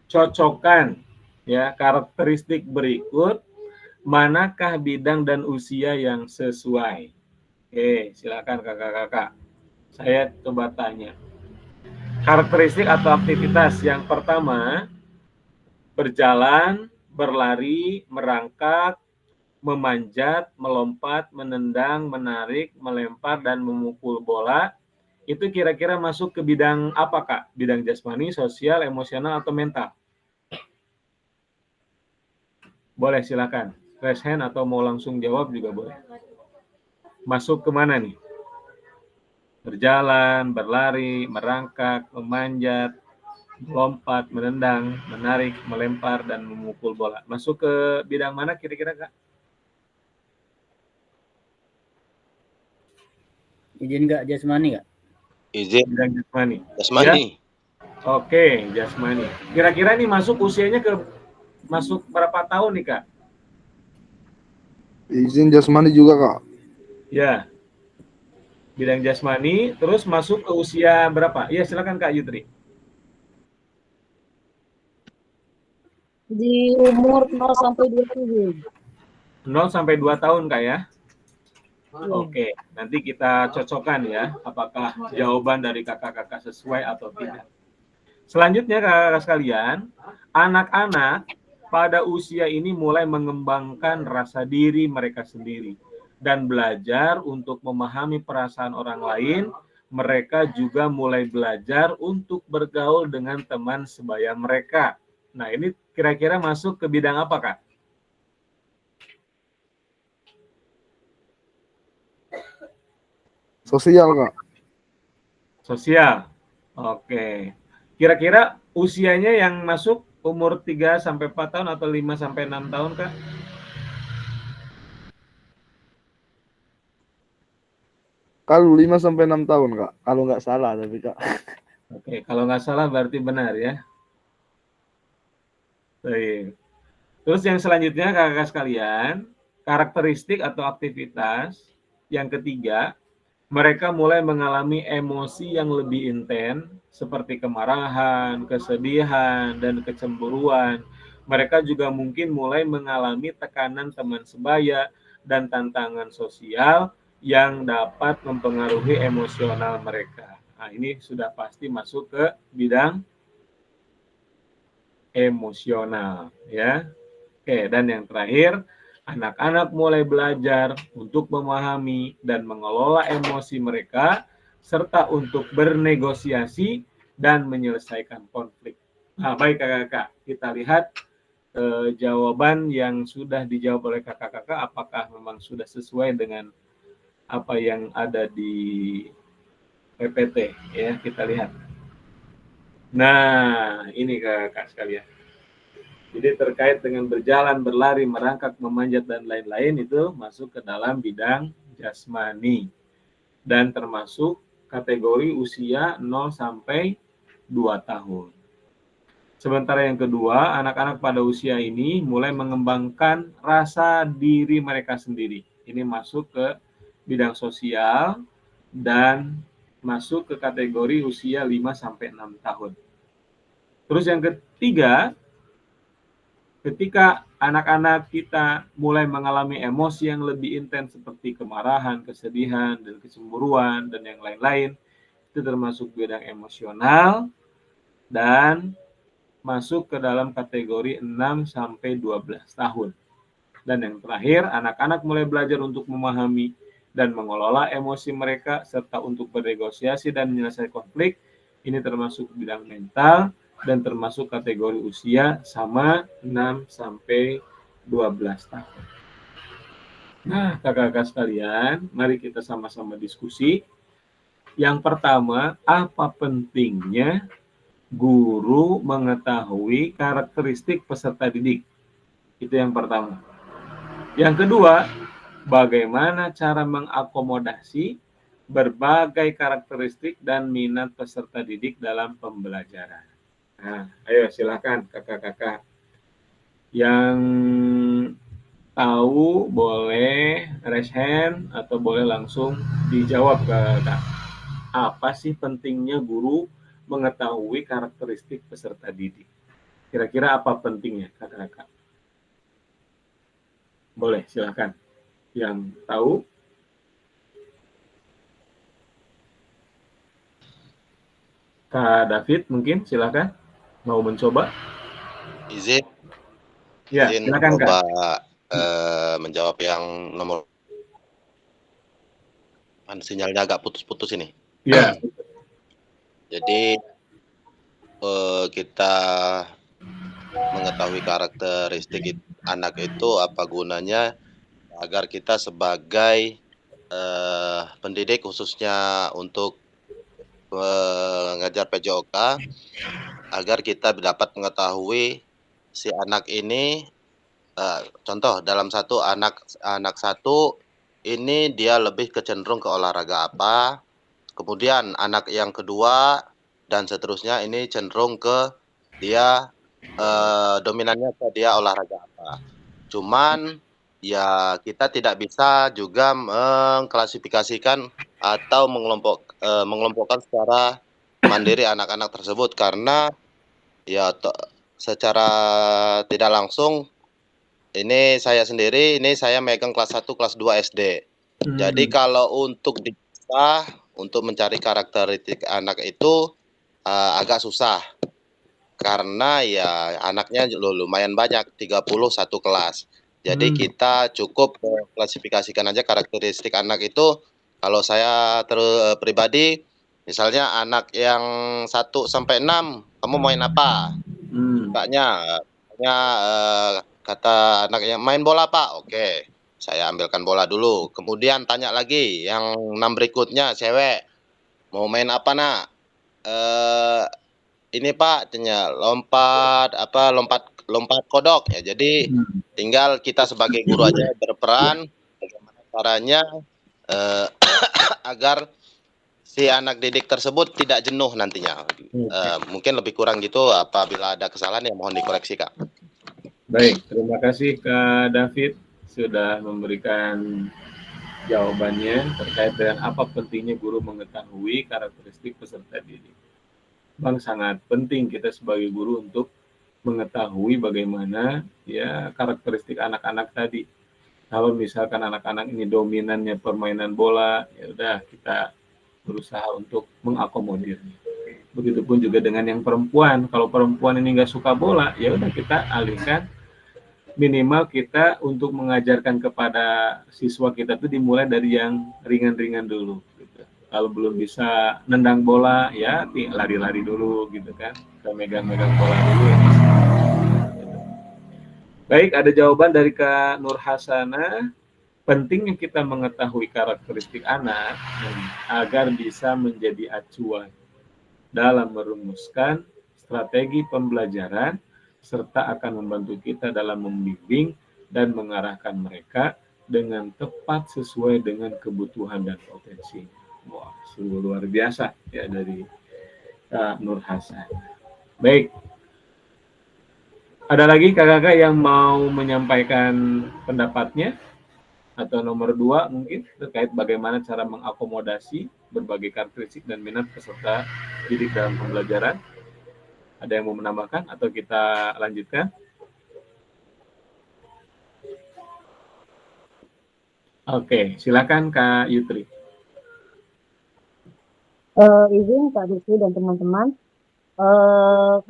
cocokkan, ya, karakteristik berikut, manakah bidang dan usia yang sesuai. Oke, silakan kakak-kakak. Saya coba tanya. Karakteristik atau aktivitas yang pertama, berjalan, berlari, merangkak, memanjat, melompat, menendang, menarik, melempar, dan memukul bola. Itu kira-kira masuk ke bidang apa, Kak? Bidang jasmani, sosial, emosional, atau mental? Boleh, silakan. Raise hand atau mau langsung jawab juga boleh. Masuk ke mana nih? Berjalan, berlari, merangkak, memanjat, melompat, menendang, menarik, melempar, dan memukul bola. Masuk ke bidang mana kira-kira, Kak? Izin nggak jasmani nggak? Izin Bidang jasmani. jasmani. Ya? Oke, jasmani. Kira-kira nih masuknya masuk berapa tahun nih, Kak? Izin jasmani juga, Kak. Ya. Bidang jasmani, terus masuk ke usia berapa? Ya, silakan Kak Yutri. Di umur 0 sampai 2 tahun. 0 sampai 2 tahun, Kak, ya? Oke, nanti kita cocokkan ya, apakah jawaban dari kakak-kakak sesuai atau tidak. Selanjutnya kakak-kakak sekalian, anak-anak pada usia ini mulai mengembangkan rasa diri mereka sendiri dan belajar untuk memahami perasaan orang lain. Mereka juga mulai belajar untuk bergaul dengan teman sebaya mereka. Nah, ini kira-kira masuk ke bidang apa, Kak? Sosial, Kak. Sosial. Oke. Kira-kira usianya yang masuk umur 3 sampai 4 tahun atau 5 sampai 6 tahun, Kak? Kalau 5 sampai 6 tahun, Kak. Kalau nggak salah tapi, Kak. Oke, kalau nggak salah berarti benar ya. Baik. Terus yang selanjutnya kakak-kakak sekalian, karakteristik atau aktivitas yang ketiga, mereka mulai mengalami emosi yang lebih intens seperti kemarahan, kesedihan, dan kecemburuan. Mereka juga mungkin mulai mengalami tekanan teman sebaya dan tantangan sosial yang dapat mempengaruhi emosional mereka. Nah, ini sudah pasti masuk ke bidang emosional ya. Oke, dan yang terakhir, anak-anak mulai belajar untuk memahami dan mengelola emosi mereka serta untuk bernegosiasi dan menyelesaikan konflik. Nah, baik kakak-kakak, kita lihat jawaban yang sudah dijawab oleh kakak-kakak apakah memang sudah sesuai dengan apa yang ada di PPT ya, kita lihat. Nah, ini kakak sekalian. Jadi terkait dengan berjalan, berlari, merangkak, memanjat, dan lain-lain itu masuk ke dalam bidang jasmani. Dan termasuk kategori usia 0 sampai 2 tahun. Sementara yang kedua, anak-anak pada usia ini mulai mengembangkan rasa diri mereka sendiri. Ini masuk ke bidang sosial dan masuk ke kategori usia 5 sampai 6 tahun. Terus yang ketiga, ketika anak-anak kita mulai mengalami emosi yang lebih intens seperti kemarahan, kesedihan, dan kecemburuan, dan yang lain-lain, itu termasuk bidang emosional dan masuk ke dalam kategori 6 sampai 12 tahun. Dan yang terakhir, anak-anak mulai belajar untuk memahami dan mengelola emosi mereka serta untuk bernegosiasi dan menyelesaikan konflik. Ini termasuk bidang mental dan termasuk kategori usia sama 6 sampai 12 tahun. Nah, kakak-kakak sekalian, mari kita sama-sama diskusi. Yang pertama, apa pentingnya guru mengetahui karakteristik peserta didik? Itu yang pertama. Yang kedua, bagaimana cara mengakomodasi berbagai karakteristik dan minat peserta didik dalam pembelajaran. Nah, ayo silakan kakak-kakak. Yang tahu boleh raise hand atau boleh langsung dijawab kakak. Apa sih pentingnya guru mengetahui karakteristik peserta didik? Kira-kira apa pentingnya kakak-kakak? Boleh, silakan. Yang tahu? Kak David mungkin silakan. Mau mencoba? Izin Ya, silakan coba Kak. menjawab yang nomor sinyalnya agak putus-putus ini. Ya. Jadi kita mengetahui karakteristik anak itu apa gunanya agar kita sebagai pendidik khususnya untuk mengajar PJOK agar kita dapat mengetahui si anak ini contoh dalam satu anak satu ini dia lebih kecenderung ke olahraga apa, kemudian anak yang kedua dan seterusnya ini cenderung ke dia dominannya ke dia olahraga apa. Cuman ya kita tidak bisa juga mengklasifikasikan atau mengelompokkan secara mandiri anak-anak tersebut karena ya secara tidak langsung ini saya sendiri ini saya megang kelas 1 kelas 2 SD. Jadi kalau untuk dipisah untuk mencari karakteristik anak itu agak susah. Karena ya anaknya lumayan banyak 31 kelas. Jadi kita cukup klasifikasikan aja karakteristik anak itu kalau saya pribadi misalnya anak yang 1 sampai 6 kamu main apa? Sukanya kata anaknya main bola Pak. Oke. Saya ambilkan bola dulu. Kemudian tanya lagi yang 6 berikutnya cewek. Mau main apa nak? ini Pak, lompat kodok ya. Jadi tinggal kita sebagai guru aja berperan bagaimana caranya agar si anak didik tersebut tidak jenuh nantinya. Mungkin lebih kurang gitu, apabila ada kesalahan ya mohon dikoreksi Kak. Baik, terima kasih Kak David sudah memberikan jawabannya terkait dengan apa pentingnya guru mengetahui karakteristik peserta didik. Bang, sangat penting kita sebagai guru untuk mengetahui bagaimana ya karakteristik anak-anak tadi. Kalau misalkan anak-anak ini dominannya permainan bola, ya udah kita berusaha untuk mengakomodirnya. Begitupun juga dengan yang perempuan. Kalau perempuan ini nggak suka bola, ya udah kita alihkan. Minimal kita untuk mengajarkan kepada siswa kita itu dimulai dari yang ringan-ringan dulu. Gitu. Kalau belum bisa nendang bola, ya lari-lari dulu, gitu kan. Kita megang-megang bola dulu. Ya. Gitu. Baik, ada jawaban dari Kak Nur Hasana. Pentingnya kita mengetahui karakteristik anak agar bisa menjadi acuan dalam merumuskan strategi pembelajaran serta akan membantu kita dalam membimbing dan mengarahkan mereka dengan tepat sesuai dengan kebutuhan dan potensi. Wah, sungguh luar biasa ya dari Kak Nur Hasan. Baik, ada lagi kakak-kakak yang mau menyampaikan pendapatnya? Atau nomor 2 mungkin terkait bagaimana cara mengakomodasi berbagai karakteristik dan minat peserta didik dalam pembelajaran. Ada yang mau menambahkan atau kita lanjutkan? Oke, silakan Kak Yutri. Izin Kak Rizky dan teman-teman,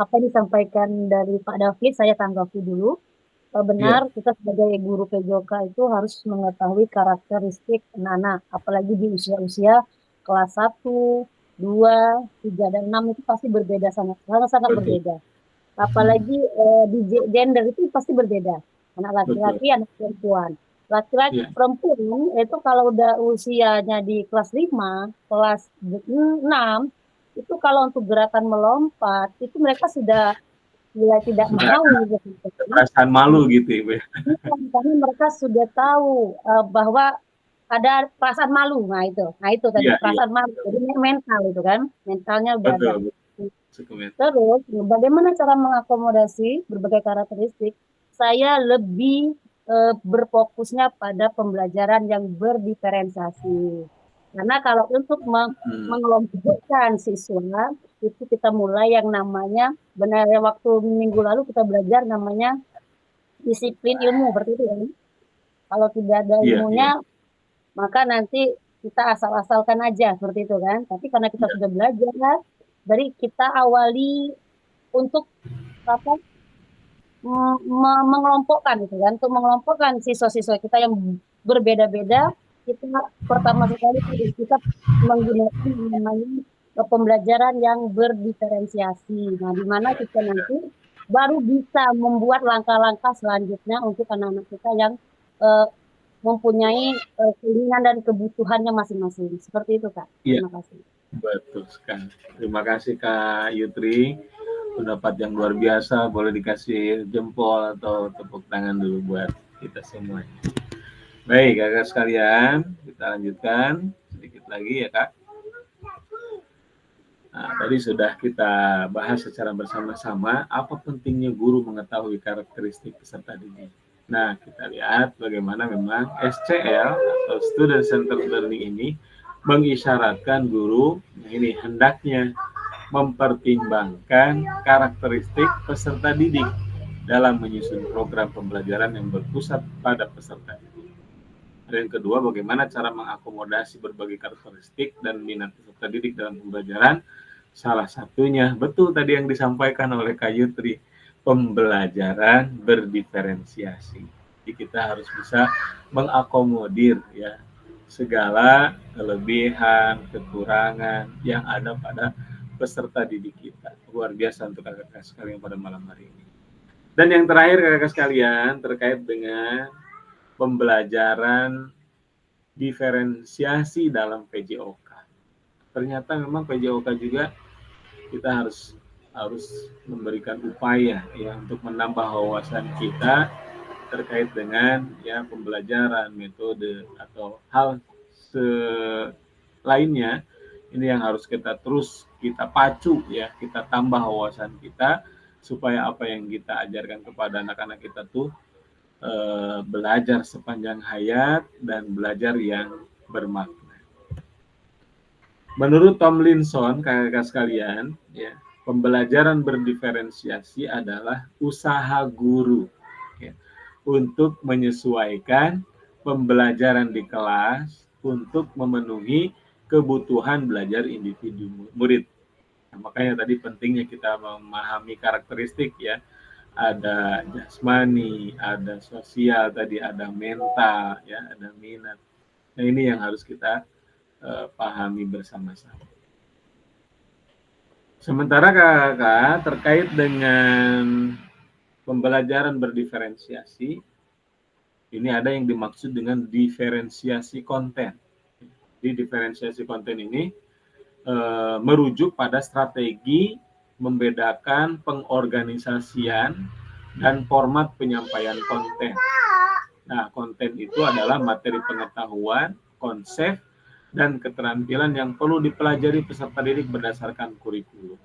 apa yang disampaikan dari Pak David saya tanggapi dulu. Benar, kita sebagai guru PJOK itu harus mengetahui karakteristik anak-anak, apalagi di usia-usia kelas 1, 2, 3, dan 6 itu pasti berbeda, sangat berbeda. Apalagi di gender itu pasti berbeda, anak laki-laki, anak perempuan. Laki-laki perempuan itu kalau udah usianya di kelas 5, kelas 6, itu kalau untuk gerakan melompat, itu mereka sudah tidak mau gitu. Perasaan malu gitu ya. Karena mereka sudah tahu bahwa ada perasaan malu. Nah itu tadi perasaan malu. Jadi mental itu kan, mentalnya udah ada. Terus bagaimana cara mengakomodasi berbagai karakteristik? Saya lebih berfokusnya pada pembelajaran yang berdiferensiasi. Karena kalau untuk mengelompokkan siswa, itu kita mulai yang namanya, benar waktu minggu lalu kita belajar namanya disiplin ilmu, seperti itu ya. Kalau tidak ada ilmunya, maka nanti kita asal-asalkan aja, seperti itu kan. Tapi karena kita sudah belajar, dari kita awali untuk mengelompokkan gitu kan, untuk mengelompokkan siswa-siswa kita yang berbeda-beda. Kita pertama sekali kita menggunakan namanya pembelajaran yang berdiferensiasi. Nah, di mana kita nanti baru bisa membuat langkah-langkah selanjutnya untuk anak-anak kita yang mempunyai keinginan dan kebutuhannya masing-masing. Seperti itu, Kak. Terima kasih. Betul sekali. Terima kasih Kak Yutri. Pendapat yang luar biasa, boleh dikasih jempol atau tepuk tangan dulu buat kita semuanya. Baik, kakak sekalian, kita lanjutkan sedikit lagi ya Kak. Nah, tadi sudah kita bahas secara bersama-sama apa pentingnya guru mengetahui karakteristik peserta didik. Nah, kita lihat bagaimana memang SCL atau Student Centered Learning ini mengisyaratkan guru ini hendaknya mempertimbangkan karakteristik peserta didik dalam menyusun program pembelajaran yang berpusat pada peserta didik. Dan yang kedua, bagaimana cara mengakomodasi berbagai karakteristik dan minat peserta didik dalam pembelajaran. Salah satunya, betul tadi yang disampaikan oleh Kak Yutri, pembelajaran berdiferensiasi. Jadi kita harus bisa mengakomodir ya segala kelebihan, kekurangan yang ada pada peserta didik kita. Luar biasa untuk kakak-kakak sekalian pada malam hari ini. Dan yang terakhir kakak-kakak sekalian terkait dengan pembelajaran diferensiasi dalam PJOK. Ternyata memang PJOK juga kita harus memberikan upaya ya untuk menambah wawasan kita terkait dengan ya pembelajaran, metode atau hal lainnya. Ini yang harus kita terus kita pacu ya, kita tambah wawasan kita supaya apa yang kita ajarkan kepada anak-anak kita tuh belajar sepanjang hayat dan belajar yang bermakna. Menurut Tomlinson, kakak-kakak sekalian, ya, pembelajaran berdiferensiasi adalah usaha guru ya, untuk menyesuaikan pembelajaran di kelas untuk memenuhi kebutuhan belajar individu murid. Nah, makanya tadi pentingnya kita memahami karakteristik ya. Ada jasmani, ada sosial, tadi ada mental, ya, ada minat. Nah, ini yang harus kita pahami bersama-sama. Sementara kakak terkait dengan pembelajaran berdiferensiasi, ini ada yang dimaksud dengan diferensiasi konten. Di diferensiasi konten ini merujuk pada strategi membedakan pengorganisasian dan format penyampaian konten. Nah, konten itu adalah materi pengetahuan, konsep, dan keterampilan yang perlu dipelajari peserta didik berdasarkan kurikulum.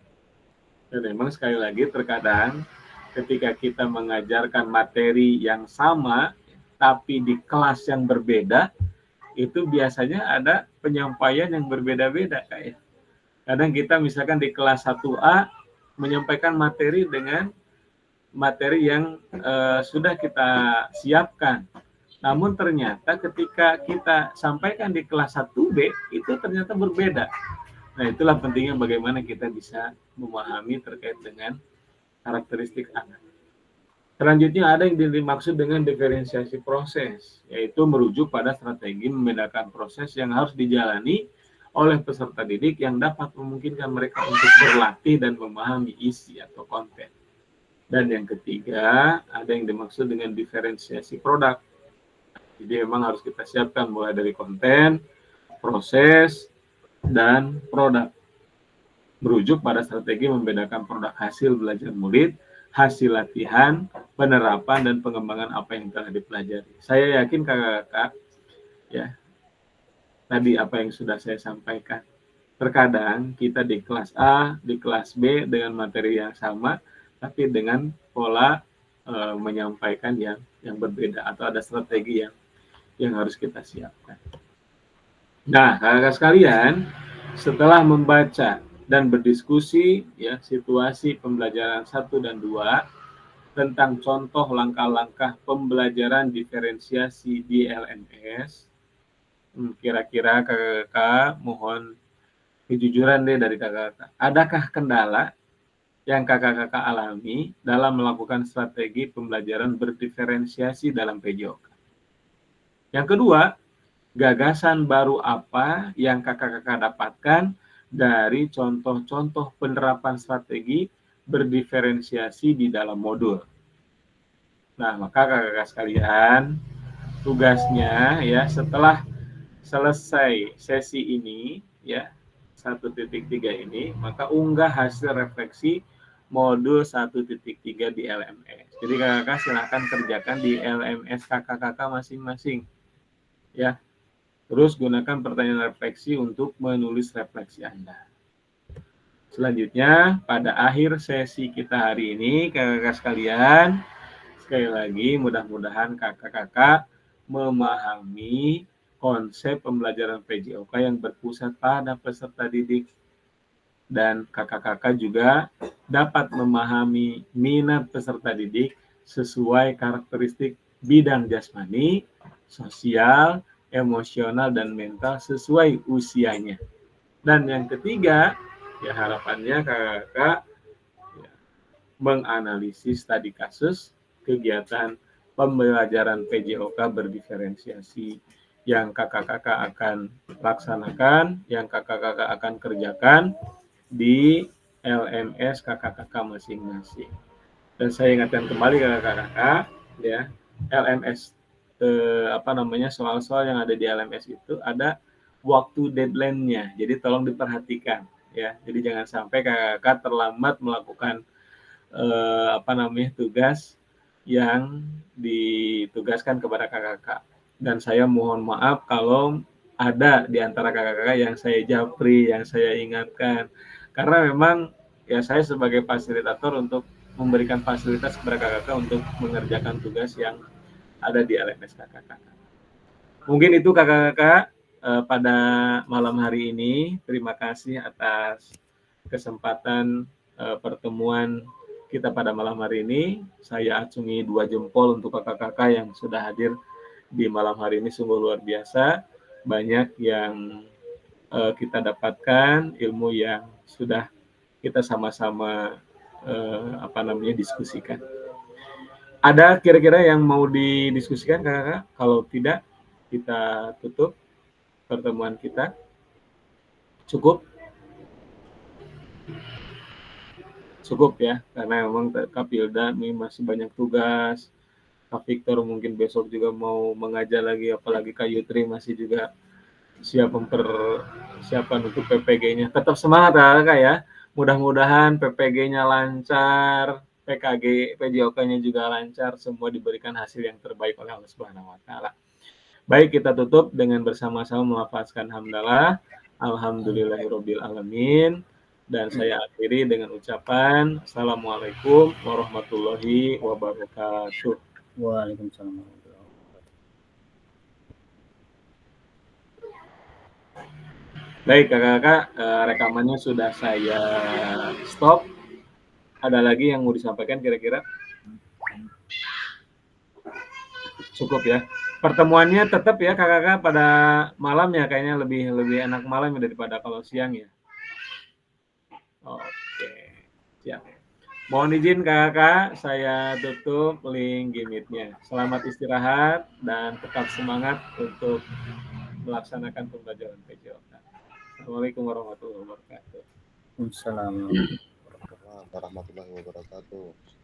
Dan memang sekali lagi terkadang ketika kita mengajarkan materi yang sama, tapi di kelas yang berbeda, itu biasanya ada penyampaian yang berbeda-beda kayak. Kadang kita misalkan di kelas 1A menyampaikan materi dengan materi yang sudah kita siapkan. Namun ternyata ketika kita sampaikan di kelas 1B itu ternyata berbeda. Nah, itulah pentingnya bagaimana kita bisa memahami terkait dengan karakteristik anak. Selanjutnya ada yang dimaksud dengan diferensiasi proses, yaitu merujuk pada strategi membedakan proses yang harus dijalani oleh peserta didik yang dapat memungkinkan mereka untuk berlatih dan memahami isi atau konten. Dan yang ketiga, ada yang dimaksud dengan diferensiasi produk. Jadi memang harus kita siapkan mulai dari konten, proses, dan produk. Merujuk pada strategi membedakan produk hasil belajar murid, hasil latihan, penerapan, dan pengembangan apa yang telah dipelajari. Saya yakin kakak-kakak, ya, tadi apa yang sudah saya sampaikan. Terkadang kita di kelas A, di kelas B dengan materi yang sama, tapi dengan pola menyampaikan yang berbeda atau ada strategi yang harus kita siapkan. Nah, kakak-kakak sekalian, setelah membaca dan berdiskusi ya situasi pembelajaran 1 dan 2 tentang contoh langkah-langkah pembelajaran diferensiasi di LMS, kira-kira kakak-kakak mohon kejujuran deh dari kakak-kakak. Adakah kendala yang kakak-kakak alami dalam melakukan strategi pembelajaran berdiferensiasi dalam PJOK? Yang kedua, gagasan baru apa yang kakak-kakak dapatkan dari contoh-contoh penerapan strategi berdiferensiasi di dalam modul? Nah, maka kakak-kakak sekalian, tugasnya ya setelah selesai sesi ini ya 1.3 ini, maka unggah hasil refleksi modul 1.3 di LMS. Jadi kakak-kakak silahkan kerjakan di LMS kakak-kakak masing-masing. Ya. Terus gunakan pertanyaan refleksi untuk menulis refleksi Anda. Selanjutnya, pada akhir sesi kita hari ini, kakak-kakak sekalian, sekali lagi mudah-mudahan kakak-kakak memahami konsep pembelajaran PJOK yang berpusat pada peserta didik. Dan kakak-kakak juga dapat memahami minat peserta didik sesuai karakteristik bidang jasmani, sosial, emosional, dan mental sesuai usianya. Dan yang ketiga, ya harapannya kakak-kakak ya, menganalisis studi kasus kegiatan pembelajaran PJOK berdiferensiasi yang kakak-kakak akan laksanakan, yang kakak-kakak akan kerjakan di LMS kakak-kakak masing-masing. Dan saya ingatkan kembali kakak-kakak, ya LMS soal-soal yang ada di LMS itu ada waktu deadline-nya. Jadi tolong diperhatikan. ya. Jadi jangan sampai kakak-kakak terlambat melakukan tugas yang ditugaskan kepada kakak-kakak. Dan saya mohon maaf kalau ada di antara kakak-kakak yang saya japri, yang saya ingatkan. Karena memang ya saya sebagai fasilitator untuk memberikan fasilitas kepada kakak-kakak untuk mengerjakan tugas yang ada di LMS kakak-kakak. Mungkin itu kakak-kakak pada malam hari ini. Terima kasih atas kesempatan pertemuan kita pada malam hari ini. Saya acungi 2 jempol untuk kakak-kakak yang sudah hadir di malam hari ini, sungguh luar biasa. Banyak yang kita dapatkan, ilmu yang sudah kita sama-sama diskusikan. Ada kira-kira yang mau didiskusikan kakak-kakak? Kalau tidak, kita tutup pertemuan kita. Cukup? Cukup ya, karena memang Kak Pilda ini masih banyak tugas. Kak Victor mungkin besok juga mau mengajar lagi, apalagi Kak Yutri masih juga siap mempersiapkan untuk PPG-nya. Tetap semangat kakak ya. Mudah-mudahan PPG-nya lancar, PKG, PJOK-nya juga lancar, semua diberikan hasil yang terbaik oleh Allah Subhanahu wa taala. Baik, kita tutup dengan bersama-sama melafazkan hamdalah, alhamdulillahirabbil alamin, dan saya akhiri dengan ucapan assalamualaikum warahmatullahi wabarakatuh. Waalaikumsalam warahmatullahi wabarakatuh. Baik kakak-kakak, rekamannya sudah saya stop. Ada lagi yang mau disampaikan kira-kira? Cukup ya. Pertemuannya tetap ya kakak-kakak pada malam ya, kayaknya lebih enak malam daripada kalau siang ya. Oke, siap. Mohon izin kakak, saya tutup link Gmeet-nya. Selamat istirahat dan tetap semangat untuk melaksanakan pembelajaran PJOK. Assalamualaikum warahmatullahi wabarakatuh. Assalamualaikum warahmatullahi wabarakatuh.